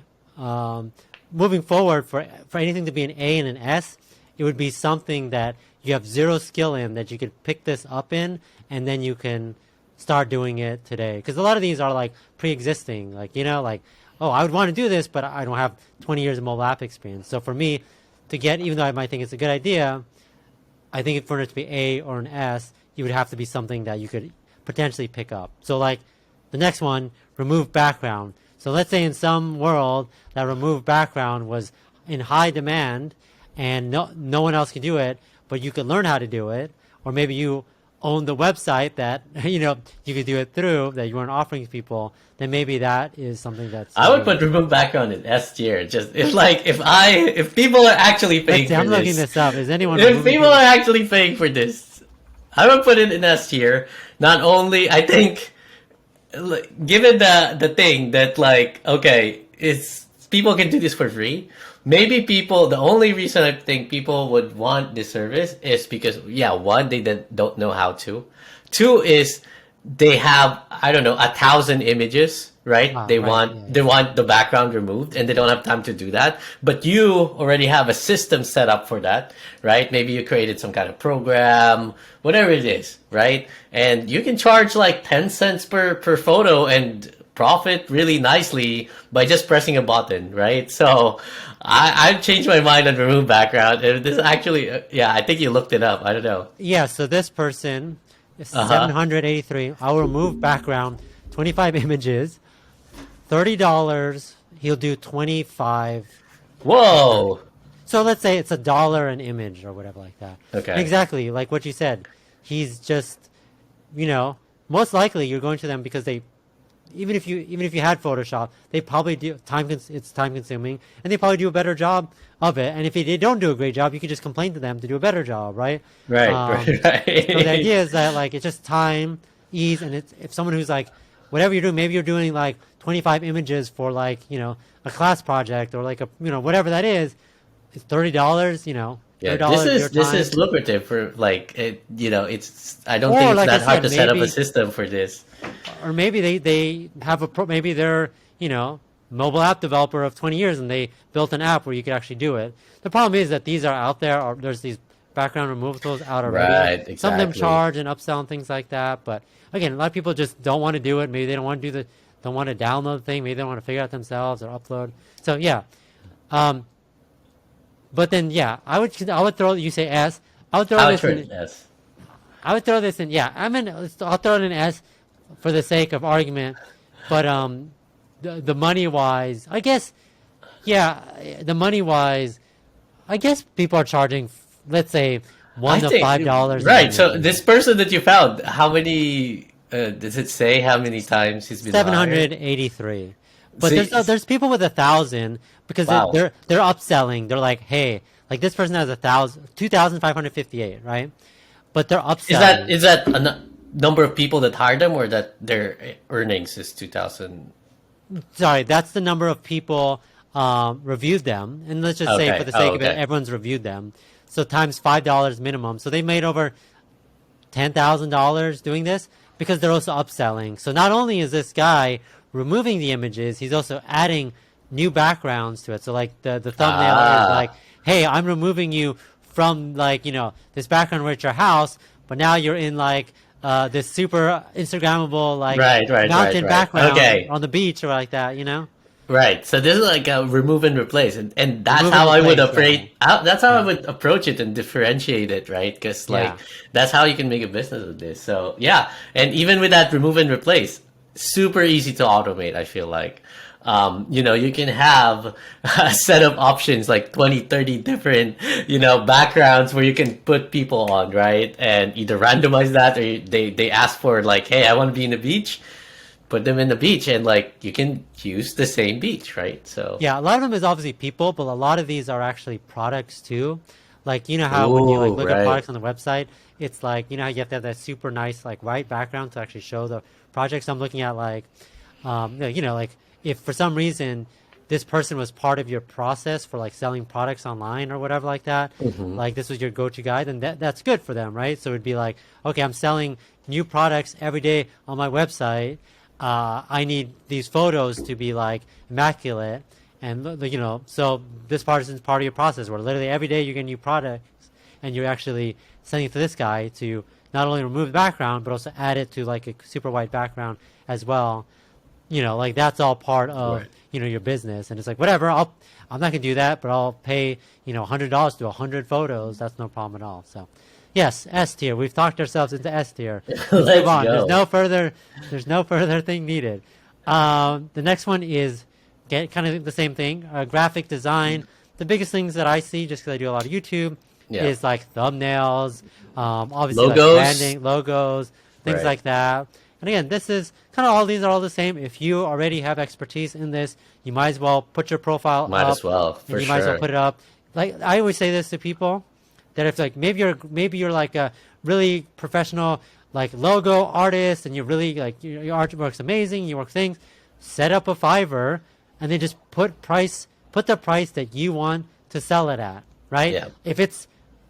Speaker 2: moving forward, for anything to be an A and an S, it would be something that you have zero skill in, that you could pick this up in, and then you can start doing it today. Because a lot of these are like pre-existing, like, you know, like, oh, I would want to do this, but I don't have 20 years of mobile app experience. So for me to get, even though I might think it's a good idea, I think for it to be A or an S, you would have to be something that you could potentially pick up. So like the next one, remove background. So let's say in some world that remove background was in high demand and no one else can do it, but you could learn how to do it. Or maybe you own the website that, you know, you could do it through, that you weren't offering to people, then maybe that is something that's...
Speaker 1: I would put remove background in S tier. Just if people are actually paying for this.
Speaker 2: I'm looking this up. Is anyone...
Speaker 1: If people are actually paying for this, I would put it in S tier. Not only, I think, given the thing that like, okay, it's people can do this for free. Maybe the only reason I think people would want this service is because, yeah, one, they don't know how to. Two is they have, I don't know, 1,000 images, right? They want the background removed and they don't have time to do that. But you already have a system set up for that, right? Maybe you created some kind of program, whatever it is, right? And you can charge like 10 cents per photo and profit really nicely by just pressing a button, right? So I've changed my mind on remove background. This actually, I think you looked it up. I don't know.
Speaker 2: Yeah, so this person is 783. I'll remove background, 25 images, $30. He'll do 25.
Speaker 1: Whoa.
Speaker 2: So let's say it's $1 an image or whatever like that.
Speaker 1: Okay.
Speaker 2: Exactly, like what you said. He's just, you know, most likely you're going to them because they, even if you had Photoshop, they probably do it's time consuming, and they probably do a better job of it. And if they don't do a great job, you can just complain to them to do a better job, right?
Speaker 1: Right.
Speaker 2: So the idea is that like it's just time, ease, and it's if someone who's like whatever you're doing, maybe you're doing like 25 images for like, a class project or like whatever that is, it's $30,
Speaker 1: Yeah,
Speaker 2: $30 of your
Speaker 1: this
Speaker 2: time.
Speaker 1: is lucrative for like it. It's I don't think
Speaker 2: Or
Speaker 1: it's
Speaker 2: like I
Speaker 1: that hard
Speaker 2: said,
Speaker 1: to set up a
Speaker 2: maybe,
Speaker 1: system for this.
Speaker 2: or maybe they have maybe they're, mobile app developer of 20 years and they built an app where you could actually do it. The problem is that these are out there, or there's these background removal tools out already.
Speaker 1: Right,
Speaker 2: Some of them
Speaker 1: exactly.
Speaker 2: charge and upsell and things like that. But again, a lot of people just don't want to do it. Maybe they don't want to don't want to download the thing. Maybe they don't want to figure it out themselves or upload. So yeah. Um, but then yeah, I would throw, you say S. I would throw
Speaker 1: How it
Speaker 2: this
Speaker 1: turns,
Speaker 2: in.
Speaker 1: yes.
Speaker 2: I would throw this in. Yeah, I'll throw it in S for the sake of argument. But the money wise, I guess. Yeah, the money wise, I guess people are charging, let's say,
Speaker 1: I
Speaker 2: $1 to $5 an
Speaker 1: right.
Speaker 2: image.
Speaker 1: So this person that you found, how many does it say how many times he's been hired?
Speaker 2: 783. But
Speaker 1: See,
Speaker 2: there's people with 1,000 because
Speaker 1: wow.
Speaker 2: they're upselling. They're like, hey, like this person has 2,558, right? But they're upselling.
Speaker 1: Is that a number of people that hired them, or that their earnings is 2,000?
Speaker 2: Sorry, that's the number of people reviewed them, and let's just say for
Speaker 1: Okay.
Speaker 2: the
Speaker 1: Oh,
Speaker 2: sake of it,
Speaker 1: okay.
Speaker 2: everyone's reviewed them. So times $5 minimum. So they made over $10,000 doing this because they're also upselling. So not only is this guy removing the images, he's also adding new backgrounds to it. So like the thumbnail is like,
Speaker 1: Ah,
Speaker 2: hey, I'm removing you from like, this background with your house, but now you're in like this super Instagrammable like mountain
Speaker 1: right.
Speaker 2: background
Speaker 1: Okay.
Speaker 2: on the beach or like that.
Speaker 1: Right. So this is like a remove and replace, and that's
Speaker 2: Remove and
Speaker 1: how I would
Speaker 2: replace,
Speaker 1: approach.
Speaker 2: yeah.
Speaker 1: That's how I
Speaker 2: Yeah.
Speaker 1: would approach it and differentiate it, right? Because like
Speaker 2: Yeah.
Speaker 1: that's how you can make a business with this. So yeah, and even with that remove and replace, super easy to automate. I feel like, you can have a set of options like 20, 30 different, backgrounds where you can put people on, right? And either randomize that, or they ask for like, hey, I want to be in the beach, put them in the beach, and like you can use the same beach, right? So,
Speaker 2: Yeah, a lot of them is obviously people, but a lot of these are actually products too. Like, how when you like
Speaker 1: ooh,
Speaker 2: look at
Speaker 1: right.
Speaker 2: products on the website, it's like, how you have to have that super nice like white background to actually show the projects. I'm looking at like, like if for some reason this person was part of your process for like selling products online or whatever like that,
Speaker 1: Hmm.
Speaker 2: like this was your go-to guy, then that's good for them, right? So it'd be like, okay, I'm selling new products every day on my website. I need these photos to be like immaculate, and so this part is part of your process where literally every day you get new products, and you're actually sending it to this guy to not only remove the background but also add it to like a super white background as well. Like that's all part of
Speaker 1: Right.
Speaker 2: your business, and it's like whatever. I'm not gonna do that, but I'll pay $100 to do 100 photos. That's no problem at all. So, yes, S tier. We've talked ourselves into S tier. Let's move
Speaker 1: Let's
Speaker 2: on.
Speaker 1: go.
Speaker 2: There's no further thing needed. The next one is get kind of the same thing. Graphic design. The biggest things that I see, just because I do a lot of YouTube,
Speaker 1: Yeah.
Speaker 2: is like thumbnails, obviously like
Speaker 1: Logos.
Speaker 2: branding, logos, things
Speaker 1: Right.
Speaker 2: like that. And again, this is kind of all these are all the same. If you already have expertise in this, you might as well put your profile
Speaker 1: Might
Speaker 2: up,
Speaker 1: as well,
Speaker 2: and
Speaker 1: for
Speaker 2: you might as well
Speaker 1: sure.
Speaker 2: put it up. Like I always say this to people, that if like maybe you're like a really professional like logo artist, and you're really like your artwork's amazing, you work things, set up a Fiverr, and then just put the price that you want to sell it at, right?
Speaker 1: Yeah.
Speaker 2: If it's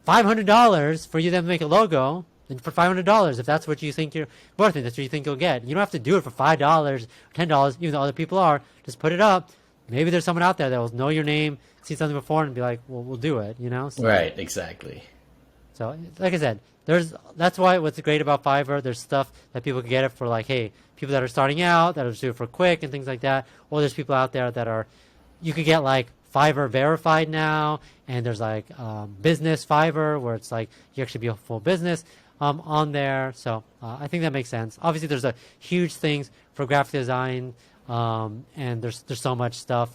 Speaker 2: $500 for you to make a logo, then for $500, if that's what you think you're worth it, that's what you think you'll get. You don't have to do it for $5, $10, even though other people are. Just put it up. Maybe there's someone out there that will know your name, see something before, and be like, well, we'll do it.
Speaker 1: Right. Exactly.
Speaker 2: So, like I said, that's why what's great about Fiverr. There's stuff that people can get it for, like, hey, people that are starting out, that are just do it for quick and things like that. Or there's people out there that are, you could get like Fiverr verified now, and there's like business Fiverr where it's like you actually be a full business on there. So I think that makes sense. Obviously, there's a huge things for graphic design, and there's so much stuff.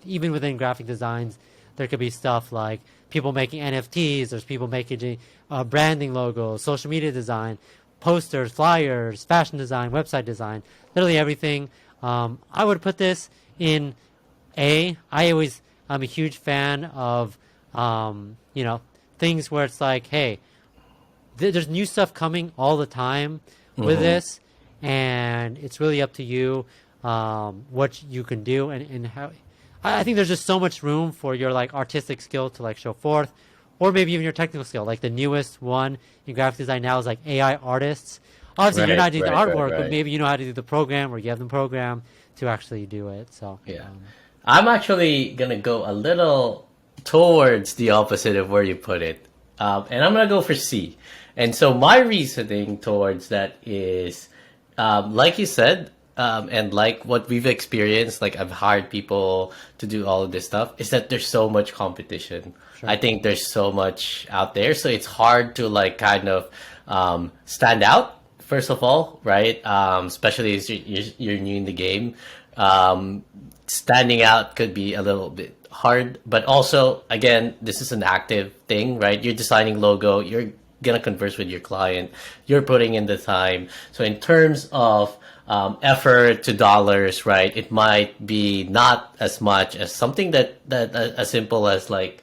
Speaker 2: Even within graphic designs, there could be stuff like people making NFTs. There's people making branding logos, social media design, posters, flyers, fashion design, website design, literally everything. I would put this in A. I'm a huge fan of, things where it's like, hey, there's new stuff coming all the time with
Speaker 1: Hmm.
Speaker 2: this, and it's really up to you. what you can do and how. I think there's just so much room for your like artistic skill to like show forth, or maybe even your technical skill. Like the newest one in graphic design now is like AI artists. Obviously, you're
Speaker 1: Right,
Speaker 2: not doing the
Speaker 1: right, right,
Speaker 2: artwork, but
Speaker 1: right.
Speaker 2: maybe you know how to do the program, or you have the program to actually do it. So,
Speaker 1: Yeah. I'm actually gonna go a little towards the opposite of where you put it. And I'm gonna go for C. And so my reasoning towards that is, like you said, and like what we've experienced, like I've hired people to do all of this stuff, is that there's so much competition. I
Speaker 2: sure.
Speaker 1: think there's so much out there, so it's hard to like kind of stand out. First of all, right? Especially as you're new in the game, um, standing out could be a little bit hard. But also, again, this is an active thing, right? You're designing logo. You're gonna converse with your client. You're putting in the time. So in terms of effort to dollars, right? It might be not as much as something that as simple as like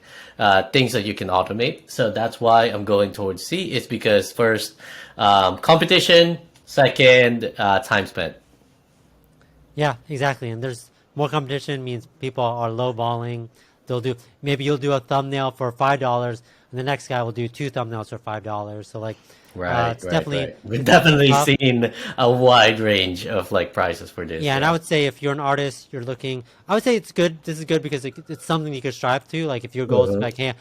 Speaker 1: things that you can automate. So that's why I'm going towards C. Is because first, competition. Second, time spent.
Speaker 2: Yeah, exactly. And there's more competition means people are lowballing. They'll do maybe you'll do a thumbnail for $5, and the next guy will do two thumbnails for $5. So like,
Speaker 1: Right,
Speaker 2: it's
Speaker 1: right,
Speaker 2: definitely
Speaker 1: right. We've definitely
Speaker 2: tough.
Speaker 1: seen a wide range of like prices for this.
Speaker 2: Yeah, and I
Speaker 1: Yeah.
Speaker 2: would say if you're an artist, you're looking. I would say it's good. This is good because it's something you could strive to. Like if your goal is to be
Speaker 1: Uh-huh.
Speaker 2: like, hey,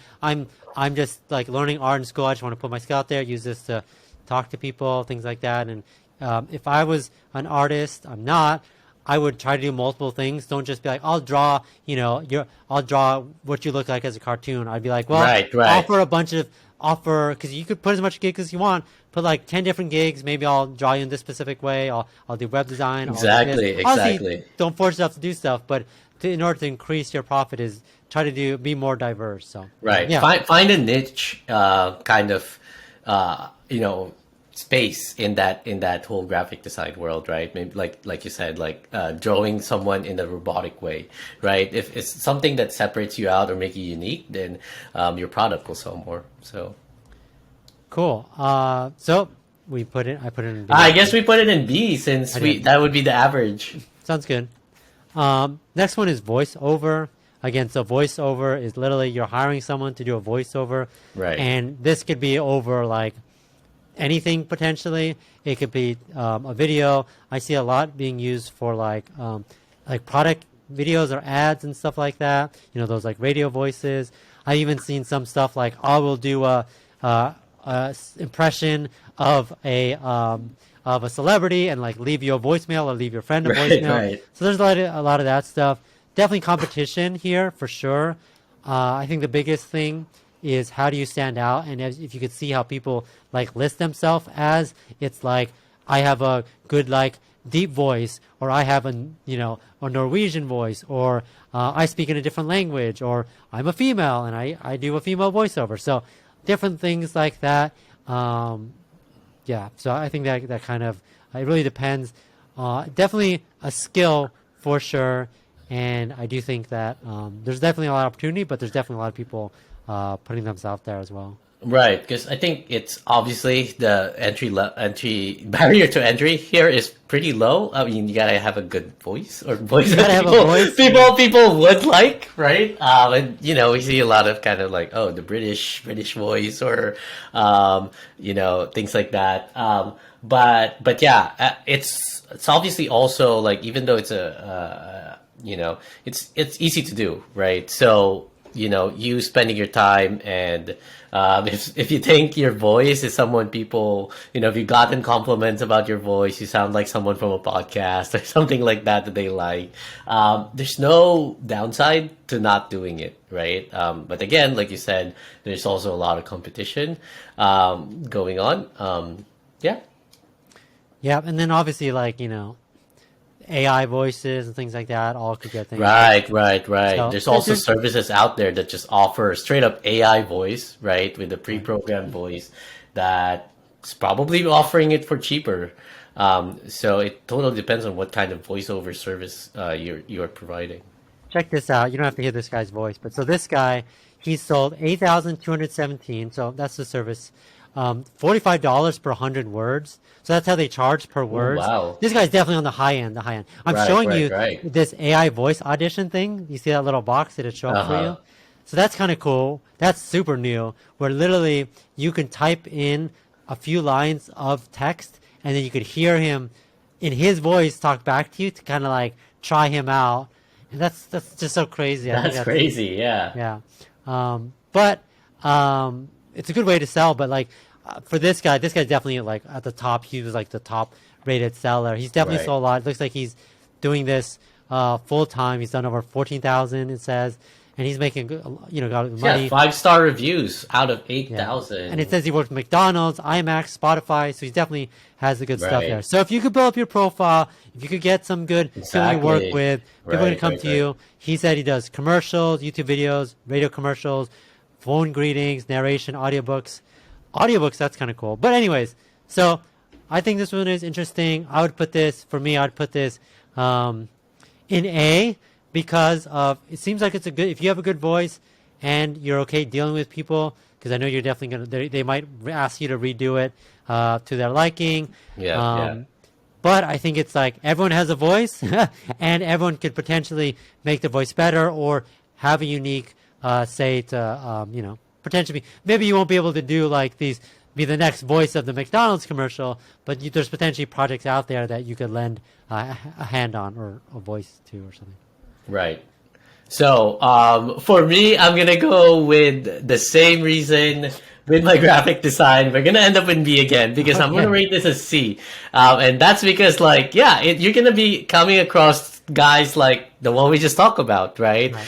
Speaker 2: I'm just like learning art in school. I just want to put my skill out there. Use this to talk to people, things like that. And if I was an artist, I'm not. I would try to do multiple things. Don't just be like, I'll draw. I'll draw what you look like as a cartoon. I'd be like, well,
Speaker 1: Right, right.
Speaker 2: offer a bunch of offer because you could put as much gigs as you want. Put like 10 different gigs. Maybe I'll draw you in this specific way. I'll do web design. I'll do this.
Speaker 1: Exactly,
Speaker 2: Obviously,
Speaker 1: exactly.
Speaker 2: don't force yourself to do stuff, but in order to increase your profit, is try to be more diverse. So
Speaker 1: Right.
Speaker 2: yeah,
Speaker 1: Find a niche kind of you know space in that whole graphic design world, right? Maybe like you said, like drawing someone in a robotic way, right? If it's something that separates you out or make you unique, then your product will sell more. So
Speaker 2: cool. So I put it in
Speaker 1: I
Speaker 2: B.
Speaker 1: guess we put it in B since
Speaker 2: I
Speaker 1: we
Speaker 2: did.
Speaker 1: that would be the average.
Speaker 2: Sounds good. Next one is voiceover. Again, so voiceover is literally you're hiring someone to do a voiceover,
Speaker 1: Right.
Speaker 2: and this could be over like anything potentially. It could be a video. I see a lot being used for like product videos or ads and stuff like that. Those like radio voices. I even seen some stuff like I will do a impression of a celebrity and like leave you a voicemail or leave your friend a
Speaker 1: Right,
Speaker 2: voicemail.
Speaker 1: right.
Speaker 2: So there's a lot of that stuff. Definitely competition here for sure. I think the biggest thing is how do you stand out, and if you could see how people like list themselves as, it's like I have a good like deep voice, or I have a Norwegian voice, or I speak in a different language, or I'm a female and I do a female voiceover. So different things like that. Yeah, so I think that kind of it really depends. Definitely a skill for sure, and I do think that there's definitely a lot of opportunity, but there's definitely a lot of people putting themselves out there as well.
Speaker 1: Right, because I think it's obviously the entry barrier to entry here is pretty low. I mean, you gotta have a good voice or voice
Speaker 2: You
Speaker 1: that
Speaker 2: gotta have a voice.
Speaker 1: people would like, right? And we see a lot of kind of like, oh, the British voice or things like that. But yeah, it's obviously also like even though it's it's easy to do, right? So you spending your time and if you think your voice is someone people if you've gotten compliments about your voice, you sound like someone from a podcast or something like that they like, there's no downside to not doing it, right? But again, like you said, there's also a lot of competition going on. Yeah.
Speaker 2: Yeah, and then obviously like AI voices and things like that all could get things.
Speaker 1: Right, right, right.
Speaker 2: So
Speaker 1: There's also
Speaker 2: there's
Speaker 1: services out there that just offer straight up AI voice, right, with the
Speaker 2: right.
Speaker 1: pre-programmed voice that's probably offering it for cheaper. So it totally depends on what kind of voiceover service you're providing.
Speaker 2: Check this out. You don't have to hear this guy's voice, but so this guy, he sold 8,217. So that's the service. $45 per 100 words. So that's how they charge per
Speaker 1: Oh,
Speaker 2: words.
Speaker 1: wow.
Speaker 2: This guy's definitely on the high end. The high end. I'm
Speaker 1: Right,
Speaker 2: showing
Speaker 1: right,
Speaker 2: you
Speaker 1: right.
Speaker 2: this AI voice audition thing. You see that little box? Did it show up for
Speaker 1: Uh-huh.
Speaker 2: you? So that's kind of cool. That's super new. Where literally you can type in a few lines of text, and then you could hear him in his voice talk back to you to kind of like try him out. And that's just so crazy. I think
Speaker 1: That's
Speaker 2: that's
Speaker 1: crazy. Yeah.
Speaker 2: yeah. But it's a good way to sell. But like for this guy's definitely like at the top. He was like the top rated seller. He's definitely
Speaker 1: Right.
Speaker 2: sold a lot. It looks like he's doing this full time. He's done over 14,000. It says, and he's making good, got
Speaker 1: Yeah,
Speaker 2: money.
Speaker 1: 5-star reviews out of
Speaker 2: Yeah.
Speaker 1: 8,000.
Speaker 2: And it says he worked with McDonald's, IMAX, Spotify, so he definitely has the good stuff
Speaker 1: Right.
Speaker 2: there. So if you could build up your profile, if you could get some good people you work
Speaker 1: Exactly.
Speaker 2: with, people are going to
Speaker 1: Right,
Speaker 2: come
Speaker 1: right,
Speaker 2: to
Speaker 1: right.
Speaker 2: you. He said he does commercials, YouTube videos, radio commercials, phone greetings, narration, audiobooks. Audiobooks, that's kind of cool. But anyways, so I think this one is interesting. I would put this, for me, I'd put this in A because of it seems like it's a good if you have a good voice and you're okay dealing with people because I know you're definitely gonna they might ask you to redo it to their liking.
Speaker 1: Yeah, yeah.
Speaker 2: But I think it's like everyone has a voice and everyone could potentially make the voice better or have a unique say to potentially maybe you won't be able to do like these be the next voice of the McDonald's commercial, but there's potentially projects out there that you could lend a hand on or a voice to or something.
Speaker 1: Right. So, for me, I'm gonna go with the same reason with my graphic design. We're gonna end up in B again because I'm gonna
Speaker 2: Okay.
Speaker 1: rate this as C, and that's because, like, yeah, you're gonna be coming across guys like the one we just talked about, right?
Speaker 2: Right.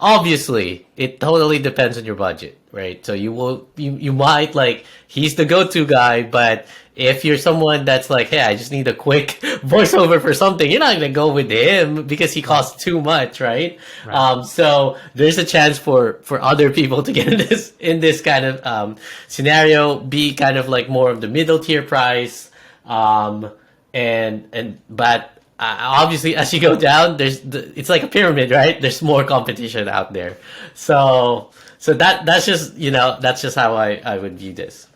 Speaker 1: Obviously, it totally depends on your budget, right? So you might like he's the go-to guy, but if you're someone that's like, hey, I just need a quick voiceover for something, you're not gonna go with him because he costs too much, right?
Speaker 2: Right.
Speaker 1: So there's a chance for other people to get in this kind of scenario, be kind of like more of the middle tier price, but obviously as you go down, it's like a pyramid, right? There's more competition out there, so that's just that's just how I would view this.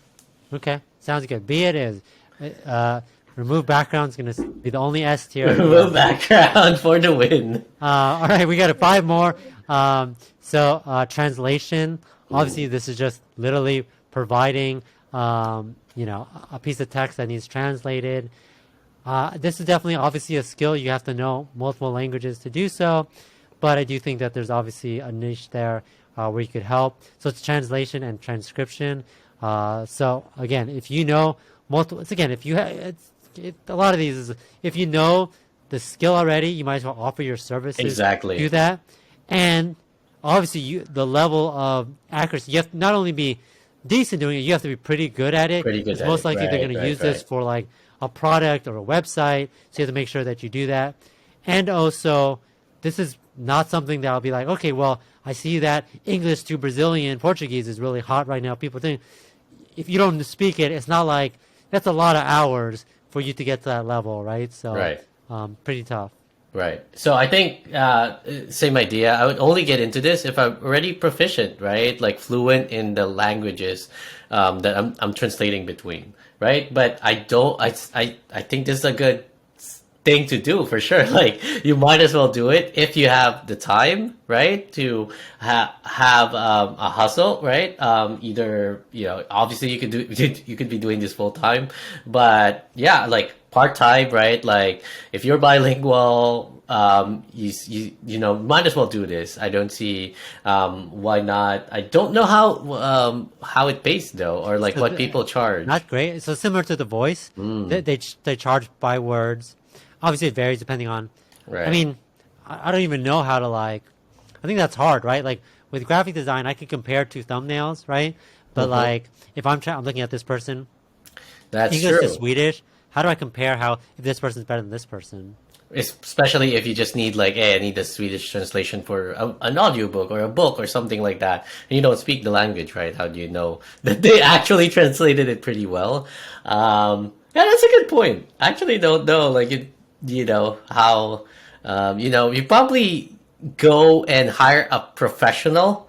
Speaker 2: Okay. Sounds good. B it is. Remove background is going to be the only S tier.
Speaker 1: Move background for the win.
Speaker 2: All right, we got a 5 more. Translation. Obviously, this is just literally providing, a piece of text that needs translated. This is definitely obviously a skill. You have to know multiple languages to do so. But I do think that there's obviously a niche there where you could help. So it's translation and transcription. So again, if you know multiple, it's again, if you a lot of these is if you know the skill already, you might as well offer your services
Speaker 1: Exactly.
Speaker 2: to that. And obviously, the level of accuracy, you have to not only be decent doing it, you have to be pretty good at it.
Speaker 1: Pretty good
Speaker 2: Because
Speaker 1: at
Speaker 2: most
Speaker 1: it.
Speaker 2: likely they're
Speaker 1: Right,
Speaker 2: going to
Speaker 1: right,
Speaker 2: use this
Speaker 1: right.
Speaker 2: for like a product or a website. So you have to make sure that you do that. And also, this is not something that I'll be like, okay, well, I see that English to Brazilian Portuguese is really hot right now. People think if you don't speak it, it's not like that's a lot of hours for you to get to that level, right? So,
Speaker 1: Right.
Speaker 2: pretty tough.
Speaker 1: Right. So I think same idea. I would only get into this if I'm already proficient, right? Like fluent in the languages that I'm translating between, right? But I don't. I think this is a good thing to do for sure. Like you might as well do it if you have the time, right? To have a hustle, right? Either obviously you could do you could be doing this full time, but yeah, like part time, right? Like if you're bilingual, might as well do this. I don't see why not. I don't know how it pays though, or like
Speaker 2: So
Speaker 1: what people charge.
Speaker 2: not great. So similar to the voice, they charge by words. Obviously, it varies depending on.
Speaker 1: Right.
Speaker 2: I mean, I don't even know how to like. I think that's hard, right? Like with graphic design, I could compare two thumbnails, right? But like if I'm looking at this person,
Speaker 1: That's
Speaker 2: English
Speaker 1: true.
Speaker 2: to Swedish, how do I compare how if this person's better than this person?
Speaker 1: Especially if you just need like, hey, I need a Swedish translation for an audiobook or a book or something like that, and you don't speak the language, right? How do you know that they actually translated it pretty well? Yeah, that's a good point. I actually don't know, like, how, you probably go and hire a professional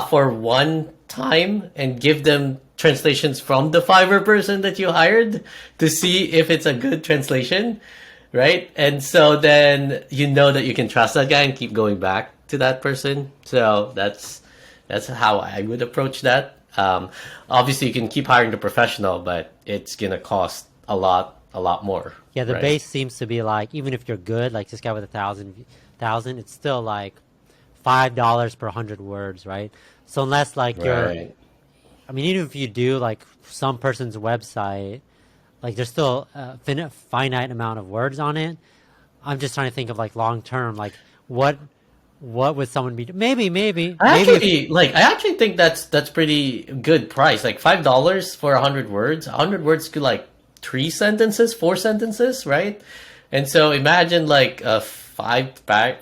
Speaker 1: for one time and give them translations from the Fiverr person that you hired to see if it's a good translation, right? And so then you know that you can trust that guy and keep going back to that person. So that's how I would approach that. Obviously, you can keep hiring the professional, but it's gonna cost a lot more.
Speaker 2: Yeah, the
Speaker 1: Right.
Speaker 2: base seems to be like, even if you're good, like this guy with 1,000, it's still like $5 per 100 words, right? So unless like you're,
Speaker 1: Right.
Speaker 2: I mean, even if you do like some person's website, like there's still a finite amount of words on it. I'm just trying to think of like long term, like what what would someone be? Maybe if
Speaker 1: I actually think that's pretty good price. Like $5 for 100 words. 100 words could like 3 sentences, 4 sentences, right? And so imagine like a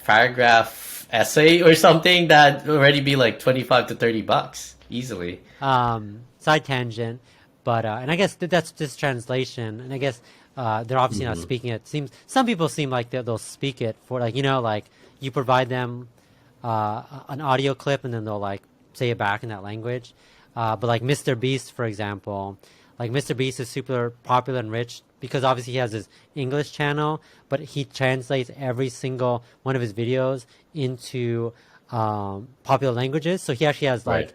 Speaker 1: paragraph essay or something that already be like 25 to $30 easily.
Speaker 2: side tangent, but and I guess that's just translation, and I guess they're obviously not speaking it. Seems some people seem like they'll speak it for like like you provide them an audio clip and then they'll like say it back in that language. But like Mr. Beast, for example, like Mr. Beast is super popular and rich because obviously he has his English channel, but he translates every single one of his videos into popular languages. So he actually has like
Speaker 1: Right.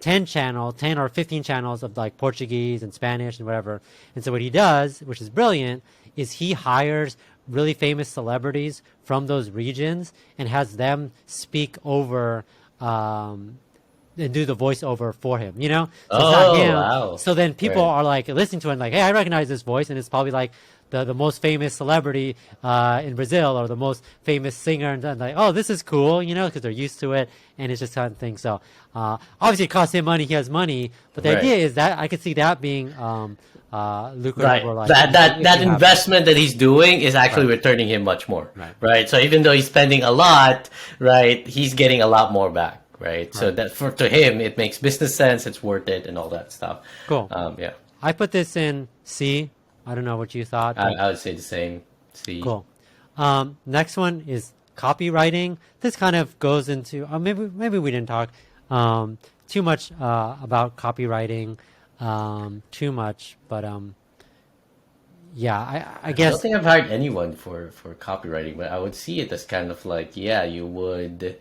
Speaker 2: 10 or 15 channels of like Portuguese and Spanish and whatever. And so what he does, which is brilliant, is he hires really famous celebrities from those regions and has them speak over and do the voiceover for him, So it's not
Speaker 1: Oh,
Speaker 2: him.
Speaker 1: wow.
Speaker 2: So then people
Speaker 1: Right.
Speaker 2: are like listening to it and like, hey, I recognize this voice, and it's probably like the most famous celebrity in Brazil or the most famous singer, and then like, oh, this is cool, because they're used to it, and it's just kind of thing. So obviously it costs him money, he has money, but the idea
Speaker 1: Right.
Speaker 2: is that I could see that being lucrative,
Speaker 1: Right.
Speaker 2: or like
Speaker 1: That
Speaker 2: if you have it.
Speaker 1: investment that he's doing is actually
Speaker 2: Right,
Speaker 1: returning him much more.
Speaker 2: right,
Speaker 1: Right. So even though he's spending a lot, right, he's getting a lot more back. Right. So
Speaker 2: right.
Speaker 1: that for to him it makes business sense, it's worth it and all that stuff.
Speaker 2: Cool.
Speaker 1: Yeah.
Speaker 2: I put this in C. I don't know what you thought, but
Speaker 1: I would say the same. See.
Speaker 2: cool. Next one is copywriting. This kind of goes into maybe we didn't talk too much about copywriting too much, but yeah, I
Speaker 1: I don't
Speaker 2: guess
Speaker 1: think I've hired anyone for copywriting, but I would see it as kind of like, yeah, you would,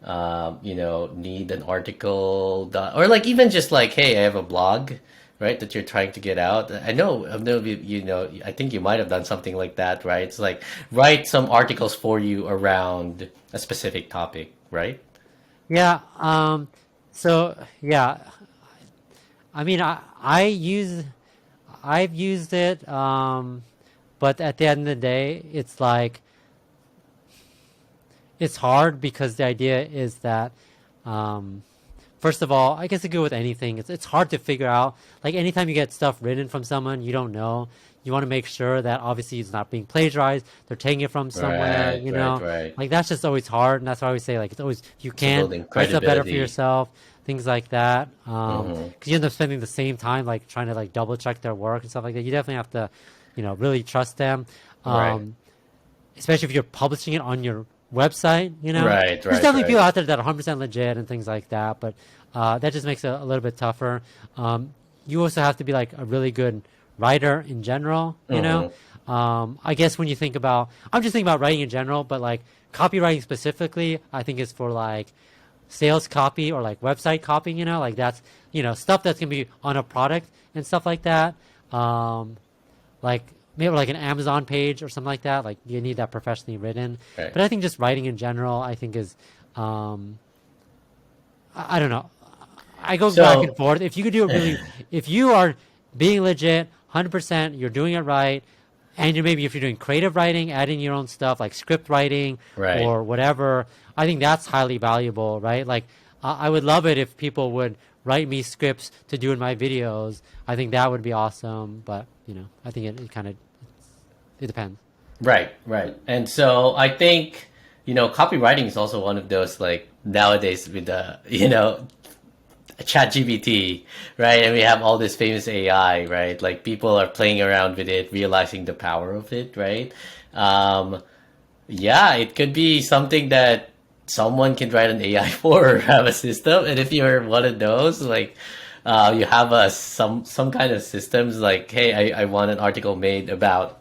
Speaker 1: need an article or like even just like, hey, I have a blog, right, that you're trying to get out. I know, I think you might have done something like that, right? It's like write some articles for you around a specific topic, right?
Speaker 2: yeah. So yeah, I mean, I've used it, but at the end of the day, it's like it's hard because the idea is that um, first of all, I guess it go with anything. It's hard to figure out. Like anytime you get stuff written from someone you don't know, you want to make sure that obviously it's not being plagiarized. They're taking it from somewhere.
Speaker 1: Right, right, right.
Speaker 2: Like that's just always hard, and that's why I always say like it's always if you
Speaker 1: So
Speaker 2: can
Speaker 1: building
Speaker 2: write stuff better for
Speaker 1: credibility.
Speaker 2: yourself, things like that.
Speaker 1: Hmm.
Speaker 2: Because you end up spending the same time like trying to like double check their work and stuff like that. You definitely have to, really trust them.
Speaker 1: Right,
Speaker 2: Um, Especially if you're publishing it on your website,
Speaker 1: right,
Speaker 2: There's
Speaker 1: right,
Speaker 2: definitely people
Speaker 1: right.
Speaker 2: out there that are 100% legit and things like that, but that just makes it a little bit tougher. You also have to be like a really good writer in general.
Speaker 1: Hmm.
Speaker 2: I guess when you think about, I'm just thinking about writing in general, but like copywriting specifically, I think is for like sales copy or like website copy, like that's, stuff that's going to be on a product and stuff like that. Um, like maybe like an Amazon page or something like that. Like you need that professionally written.
Speaker 1: Right.
Speaker 2: But I think just writing in general, I think is, um, I don't know. I go back and
Speaker 1: So,
Speaker 2: forth. If you could do it really, if you are being legit, 100%, you're doing it right, and if you're doing creative writing, adding your own stuff like script writing
Speaker 1: right.
Speaker 2: or whatever, I think that's highly valuable, right? Like I would love it if people would write me scripts to do in my videos. I think that would be awesome, but I think it kind of it depends.
Speaker 1: Right, right. And so I think, copywriting is also one of those like nowadays with the, ChatGPT, right? And we have all this famous AI, right? Like people are playing around with it, realizing the power of it, right? Um, yeah, it could be something that someone can write an AI for or have a system. And if you're one of those, like, you have some kind of systems like, hey, I want an article made about,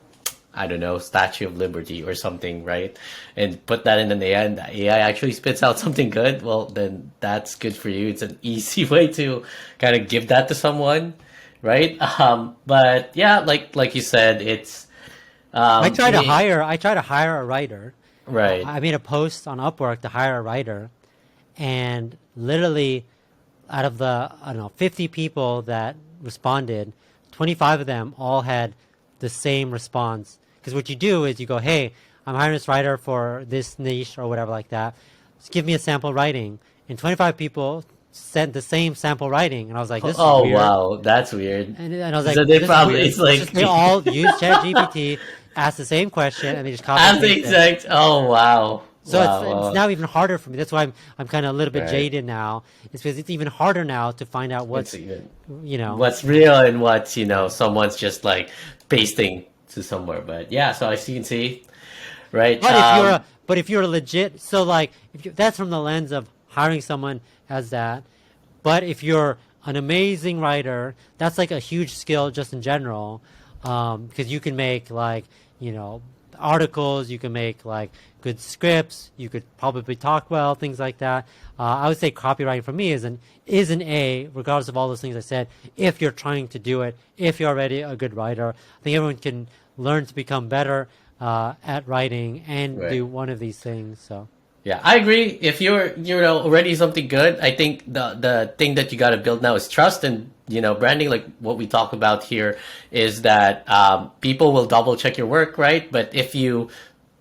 Speaker 1: I don't know, Statue of Liberty or something, right? And put that in an AI, and the AI actually spits out something good. Well, then that's good for you. It's an easy way to kind of give that to someone, right? But yeah, like you said, it's
Speaker 2: I try to hire a writer.
Speaker 1: right.
Speaker 2: I made a post on Upwork to hire a writer, and literally out of the, I don't know, 50 people that responded, 25 of them all had the same response. Because what you do is you go, hey, I'm hiring this writer for this niche or whatever like that. Just give me a sample writing. And 25 people sent the same sample writing. And I was like, this is
Speaker 1: Oh
Speaker 2: weird.
Speaker 1: wow, that's weird.
Speaker 2: And I was like,
Speaker 1: So they
Speaker 2: this is
Speaker 1: probably
Speaker 2: weird.
Speaker 1: it's
Speaker 2: It's just
Speaker 1: like
Speaker 2: they all use ChatGPT, ask the same question, and they just copy and
Speaker 1: I'm the
Speaker 2: paste it.
Speaker 1: exact. Oh wow,
Speaker 2: So
Speaker 1: wow,
Speaker 2: it's
Speaker 1: wow.
Speaker 2: now even harder for me. That's why I'm kind of a little bit
Speaker 1: Right.
Speaker 2: jaded now. It's because it's even harder now to find out
Speaker 1: It's
Speaker 2: what's,
Speaker 1: even
Speaker 2: you know.
Speaker 1: what's real and what's someone's just like pasting to somewhere. But yeah, so I see and see, right?
Speaker 2: But if you're a legit, so like that's from the lens of hiring someone as that. But if you're an amazing writer, that's like a huge skill just in general, because you can make like articles, you can make like good scripts, you could probably talk well, things like that. I would say copywriting for me is an A, regardless of all those things I said. If you're trying to do it, if you're already a good writer, I think everyone can learn to become better at writing and
Speaker 1: Right.
Speaker 2: do one of these things. So.
Speaker 1: Yeah, I agree. If you're already something good, I think the thing that you got to build now is trust, and branding. Like what we talk about here is that people will double check your work, right? But if you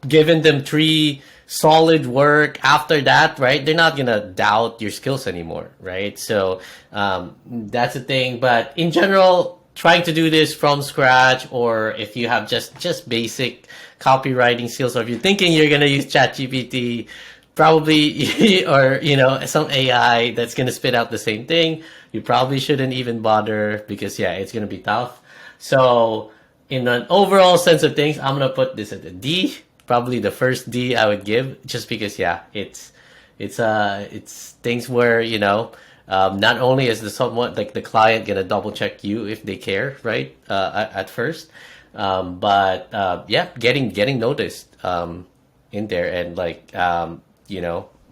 Speaker 1: given them three solid work after that, right, they're not gonna doubt your skills anymore, right? So that's the thing. But in general, trying to do this from scratch, or if you have just basic copywriting skills, or if you're thinking you're gonna use ChatGPT, probably or some AI that's gonna spit out the same thing, you probably shouldn't even bother because yeah, it's gonna be tough. So in an overall sense of things, I'm gonna put this at a D. Probably the first D I would give, just because yeah, it's things where not only is the somewhat like the client gonna double check you if they care, right? At first, but yeah, getting noticed in there, and like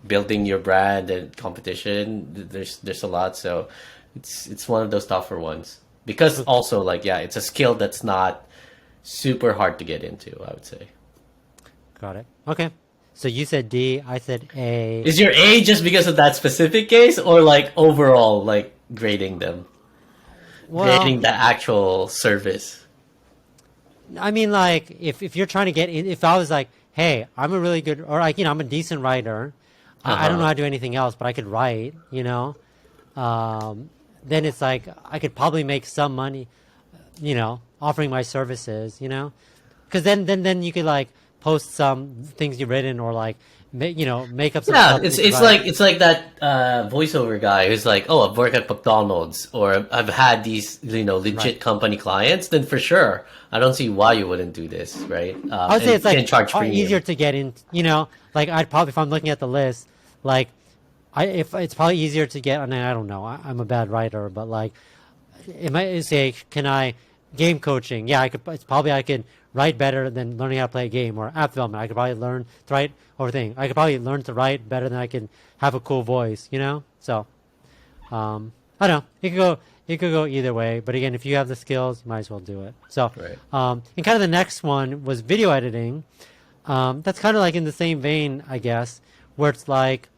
Speaker 1: building your brand and competition. There's a lot, so it's one of those tougher ones because also like yeah, it's a skill that's not super hard to get into, I would say.
Speaker 2: Got it. Okay. So you said D, I said A.
Speaker 1: Is your A just because of that specific case, or like overall, like grading them,
Speaker 2: Well,
Speaker 1: grading the actual service?
Speaker 2: I mean, like, if you're trying to get in, if I was like, hey, I'm a really good, or like, I'm a decent writer. I don't know
Speaker 1: Uh-huh.
Speaker 2: how to do anything else, but I could write, then it's like, I could probably make some money, offering my services, because then you could like post some things you've written or like, make up some
Speaker 1: Yeah,
Speaker 2: stuff
Speaker 1: it's
Speaker 2: that you
Speaker 1: it's
Speaker 2: write.
Speaker 1: like it's like that voiceover guy who's like, oh, I've worked at McDonald's, or I've had these
Speaker 2: Right.
Speaker 1: legit company clients. Then for sure, I don't see why you wouldn't do this, right?
Speaker 2: I would say
Speaker 1: And
Speaker 2: it's like
Speaker 1: charge
Speaker 2: easier
Speaker 1: premium.
Speaker 2: to get in, like I'd probably, if I'm looking at the list, like if it's probably easier to get, and I don't know, I'm a bad writer, but like, it might say, can I game coaching? Yeah, I could, it's probably I could write better than learning how to play a game, or app development. I could probably learn to write or thing. I could probably learn to write better than I can have a cool voice, So, I don't know. It could go either way, but again, if you have the skills, you might as well do it. So,
Speaker 1: Right.
Speaker 2: and kind of the next one was video editing. That's kind of like in the same vein, I guess, where it's like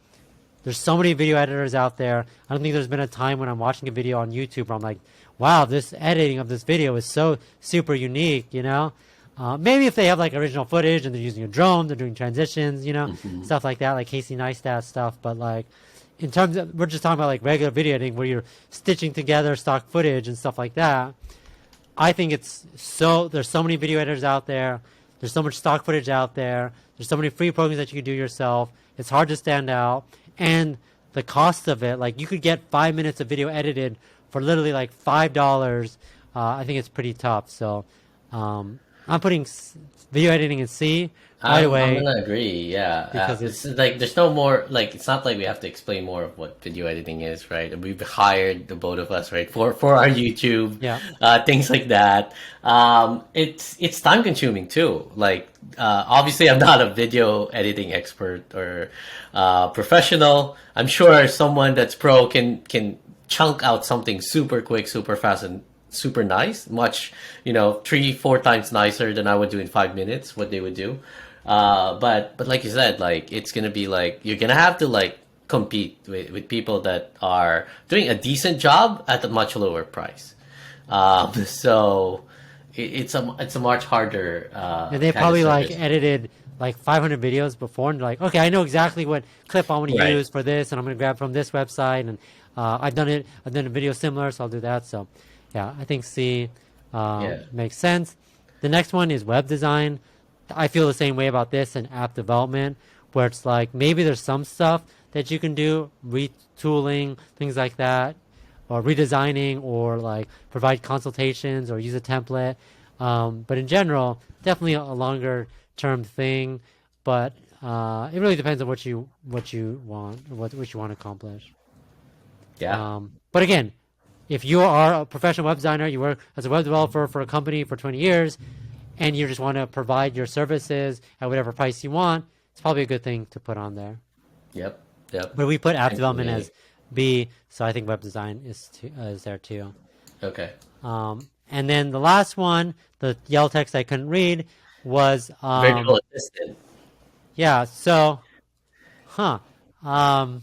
Speaker 2: there's so many video editors out there. I don't think there's been a time when I'm watching a video on YouTube where I'm like, wow, this editing of this video is so super unique. Maybe if they have like original footage and they're using a drone, they're doing transitions, stuff like that, like Casey Neistat stuff. But like, in terms of, we're just talking about like regular video editing where you're stitching together stock footage and stuff like that. I think there's so many video editors out there. There's so much stock footage out there. There's so many free programs that you can do yourself. It's hard to stand out. And the cost of it, like you could get 5 minutes of video edited for literally like $5. I think it's pretty tough. So, I'm putting video editing in C right
Speaker 1: I'm
Speaker 2: away
Speaker 1: gonna agree. Yeah,
Speaker 2: because
Speaker 1: it's
Speaker 2: it's
Speaker 1: like there's no more like it's not like we have to explain more of what video editing is, right? We've hired the both of us, right, for our YouTube,
Speaker 2: yeah.
Speaker 1: things like that. It's time consuming too. Like obviously, I'm not a video editing expert or professional. I'm sure someone that's pro can chunk out something super quick, super fast, and super nice. Much, 3, 4 times nicer than I would do in 5 minutes. What they would do. But like you said, like it's gonna be like you're gonna have to like compete with people that are doing a decent job at a much lower price. So it's a much harder
Speaker 2: And they
Speaker 1: kind of
Speaker 2: probably like
Speaker 1: service.
Speaker 2: edited like 500 videos before and like, okay, I know exactly what clip I want to
Speaker 1: Right.
Speaker 2: use for this, and I'm going to grab from this website, and I've done a video similar, so I'll do that. So, yeah, I think C
Speaker 1: Yeah.
Speaker 2: makes sense. The next one is web design. I feel the same way about this and app development, where it's like maybe there's some stuff that you can do, retooling, things like that, or redesigning, or like provide consultations or use a template. But in general, definitely a longer term thing. But it really depends on what you want, what you want to accomplish.
Speaker 1: Yeah.
Speaker 2: But again, if you are a professional web designer, you work as a web developer for a company for 20 years, and you just want to provide your services at whatever price you want, it's probably a good thing to put on there.
Speaker 1: Yep. Yep.
Speaker 2: But we put app
Speaker 1: Same for
Speaker 2: development
Speaker 1: me.
Speaker 2: as B, so I think web design is there too.
Speaker 1: Okay.
Speaker 2: And then the last one, the yellow text I couldn't read, was
Speaker 1: Virtual assistant.
Speaker 2: yeah. So, huh? Um,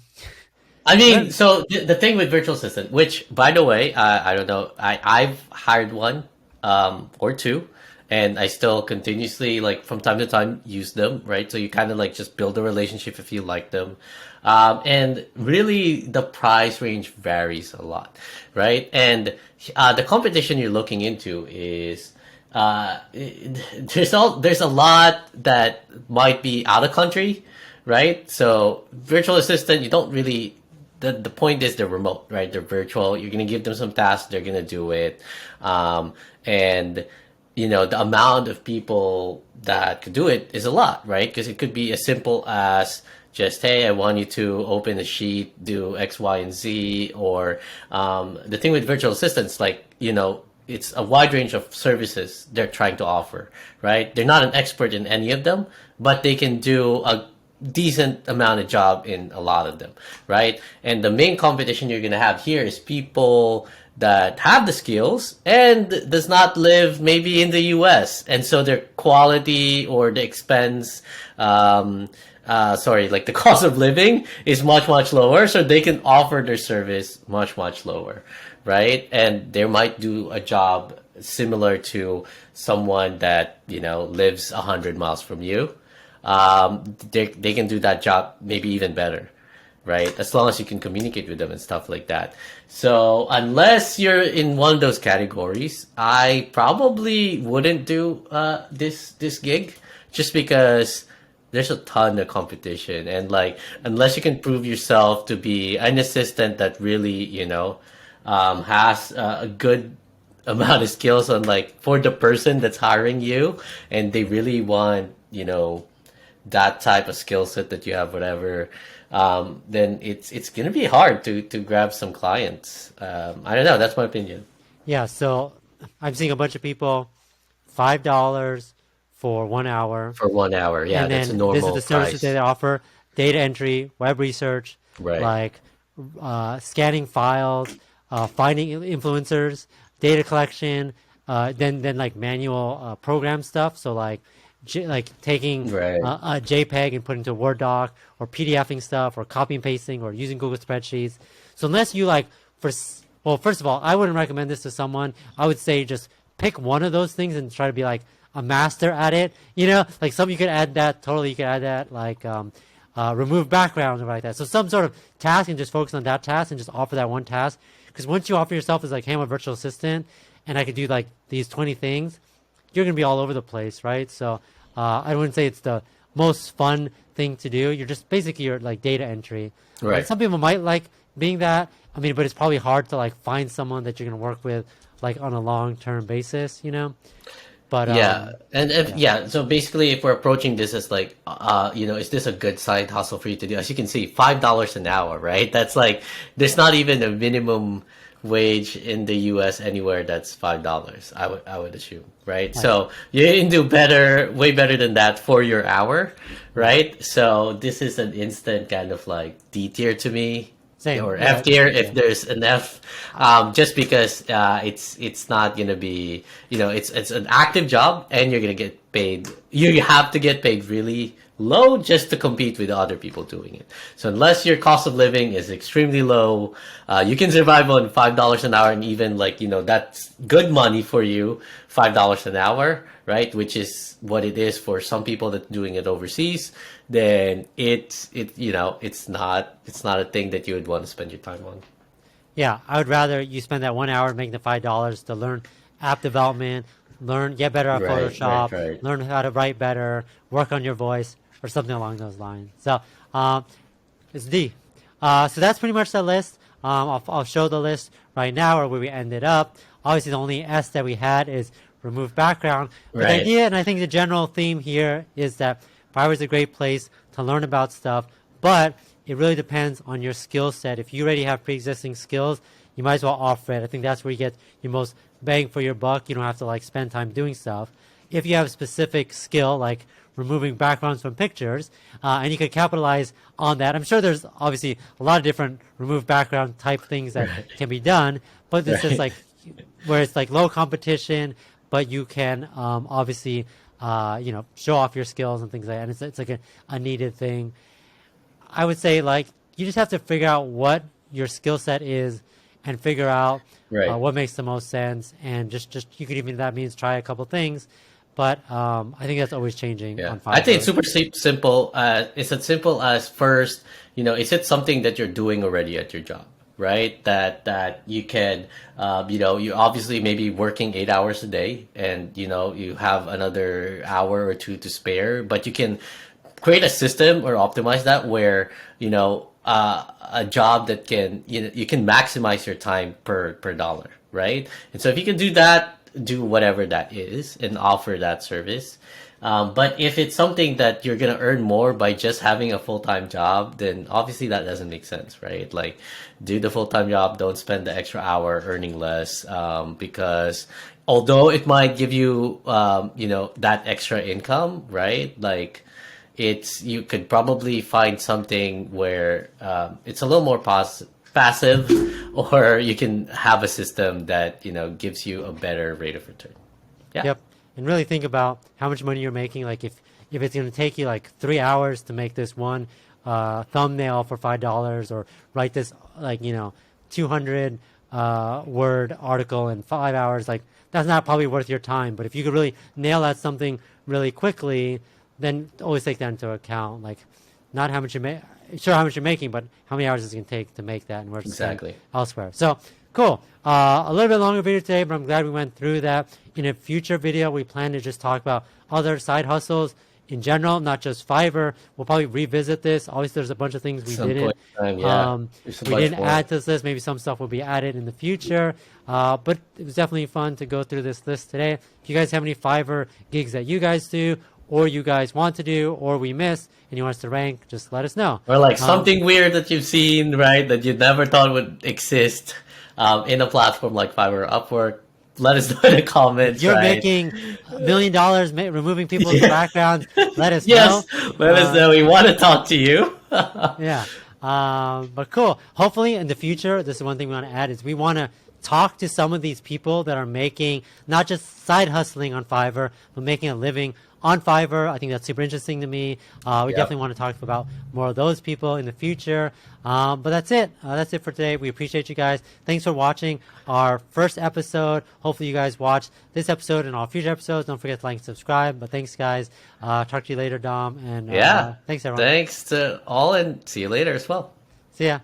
Speaker 1: I
Speaker 2: ver-
Speaker 1: mean, so the thing with virtual assistant, which by the way, I don't know, I've hired one or two, and I still continuously like from time to time use them, right? So you kind of like just build a relationship if you like them, and really the price range varies a lot, right? And the competition you're looking into is there's a lot that might be out of country, right? So virtual assistant, you don't really. The point is they're remote, right? They're virtual. You're gonna give them some tasks, they're gonna do it, and the amount of people that could do it is a lot, right? Because it could be as simple as just, hey, I want you to open a sheet, do X, Y, and Z, or the thing with virtual assistants, like it's a wide range of services they're trying to offer, right? They're not an expert in any of them, but they can do a decent amount of job in a lot of them, right? And the main competition you're gonna have here is people that have the skills and does not live maybe in the US, and so their quality or the expense, sorry, like the cost of living is much lower, so they can offer their service much lower, right? And they might do a job similar to someone that lives 100 miles from you. They can do that job maybe even better, right? As long as you can communicate with them and stuff like that. So unless you're in one of those categories, I probably wouldn't do this gig, just because there's a ton of competition, and like unless you can prove yourself to be an assistant that really has a good amount of skills on like for the person that's hiring you, and they really want that type of skill set that you have, whatever, then it's gonna be hard to grab some clients. I don't know. That's my opinion.
Speaker 2: yeah. So I'm seeing a bunch of people $5 for 1 hour,
Speaker 1: For 1 hour, yeah,
Speaker 2: and
Speaker 1: that's a
Speaker 2: then this is
Speaker 1: normal
Speaker 2: the services that
Speaker 1: price,
Speaker 2: they offer: data entry, web research,
Speaker 1: right?
Speaker 2: like scanning files, finding influencers, data collection, then like manual program stuff. So like taking
Speaker 1: Right.
Speaker 2: a JPEG and putting into a Word doc, or PDFing stuff, or copy and pasting, or using Google spreadsheets. So unless you like well, first of all, I wouldn't recommend this to someone. I would say just pick one of those things and try to be like a master at it. Like some you could add that totally. You could add that like remove backgrounds or like that. So some sort of task and just focus on that task and just offer that one task. Because once you offer yourself as like, hey, I'm a virtual assistant and I could do like these 20 things, you're gonna be all over the place, right? So I wouldn't say it's the most fun thing to do. You're just basically you're like data entry.
Speaker 1: Right.
Speaker 2: Some people might like being that. I mean, but it's probably hard to like find someone that you're gonna work with like on a long term basis. But
Speaker 1: Yeah, and if
Speaker 2: yeah,
Speaker 1: yeah, so basically, if we're approaching this as like, is this a good side hustle for you to do? As you can see, $5 an hour, right? That's like, there's not even a minimum wage in the U.S. anywhere that's $5. I would assume, right?
Speaker 2: right.
Speaker 1: So you can do better, way better than that for your hour,
Speaker 2: Mm.
Speaker 1: right? So this is an instant kind of like D tier to me,
Speaker 2: Same.
Speaker 1: or F
Speaker 2: Yeah.
Speaker 1: tier if
Speaker 2: Yeah.
Speaker 1: there's an F, just because it's not gonna be, it's an active job and you're gonna get paid. You have to get paid really low just to compete with other people doing it. So unless your cost of living is extremely low, you can survive on $5 an hour, and even like that's good money for you, $5 an hour, right? Which is what it is for some people that doing it overseas. Then it's not a thing that you would want to spend your time on.
Speaker 2: Yeah, I would rather you spend that 1 hour making the $5 to learn app development, get better at
Speaker 1: Right, right,
Speaker 2: Photoshop,
Speaker 1: right.
Speaker 2: learn how to write better, work on your voice, or something along those lines. So um, it's D. So that's pretty much the list. I'll show the list right now, or where we ended up. Obviously, the only S that we had is remove background. But the
Speaker 1: Right.
Speaker 2: idea, and I think the general theme here, is that Fiverr is a great place to learn about stuff, but it really depends on your skill set. If you already have pre-existing skills, you might as well offer it. I think that's where you get your most bang for your buck. You don't have to like spend time doing stuff. If you have a specific skill like removing backgrounds from pictures, and you could capitalize on that. I'm sure there's obviously a lot of different remove background type things that
Speaker 1: Right.
Speaker 2: can be done, but this is
Speaker 1: Right.
Speaker 2: like where it's like low competition, but you can obviously show off your skills and things like that. And it's like a needed thing. I would say like you just have to figure out what your skill set is and figure out
Speaker 1: Right.
Speaker 2: what makes the most sense, and just you could even that means try a couple things, but I think that's always changing
Speaker 1: Yeah,
Speaker 2: on
Speaker 1: I think it's
Speaker 2: Fiverr.
Speaker 1: super simple. It's as simple as first, is it something that you're doing already at your job, right? That you can, you obviously maybe working 8 hours a day, and you have another hour or two to spare, but you can create a system or optimize that where a job that can you can maximize your time per dollar, right? And so if you can do that, do whatever that is and offer that service. But if it's something that you're gonna earn more by just having a full-time job, then obviously that doesn't make sense, right? Like, do the full-time job, don't spend the extra hour earning less, because although it might give you that extra income, right? Like, you could probably find something where it's a little more passive, or you can have a system that gives you a better rate of return. Yeah.
Speaker 2: Yep. And really think about how much money you're making. Like if it's going to take you like 3 hours to make this one thumbnail for $5, or write this 200 word article in 5 hours, like that's not probably worth your time. But if you could really nail at something really quickly, then always take that into account. Like not how much you make, sure how much you're making, but how many hours it's going to take to make that and where to spend
Speaker 1: Exactly.
Speaker 2: elsewhere. So cool. A little bit longer video today, but I'm glad we went through that. In a future video, we plan to just talk about other side hustles in general, not just Fiverr. We'll probably revisit this. Obviously, there's a bunch of things we
Speaker 1: Some
Speaker 2: didn't
Speaker 1: point in time, yeah. There's a
Speaker 2: we
Speaker 1: bunch
Speaker 2: didn't
Speaker 1: more.
Speaker 2: add to this list. Maybe some stuff will be added in the future. But it was definitely fun to go through this list today. If you guys have any Fiverr gigs that you guys do, or you guys want to do, or we missed, and you want us to rank, just let us know.
Speaker 1: Or like something weird that you've seen, right? That you never thought would exist in a platform like Fiverr or Upwork. Let us know in the
Speaker 2: If
Speaker 1: comments,
Speaker 2: you're
Speaker 1: right?
Speaker 2: making $1 million removing people's
Speaker 1: Yeah.
Speaker 2: backgrounds, let us know.
Speaker 1: Yes, let us know. We want to talk to you.
Speaker 2: Yeah. But cool. Hopefully in the future, this is one thing we want to add, is we want to talk to some of these people that are making not just side hustling on Fiverr, but making a living on Fiverr. I think that's super interesting to me. We definitely want to talk about more of those people in the future. But that's it. That's it for today. We appreciate you guys. Thanks for watching our first episode. Hopefully you guys watch this episode and all future episodes. Don't forget to like and subscribe. But thanks, guys. Talk to you later, Dom. And
Speaker 1: Yeah.
Speaker 2: thanks, everyone.
Speaker 1: Thanks to all, and see you later as well.
Speaker 2: See ya.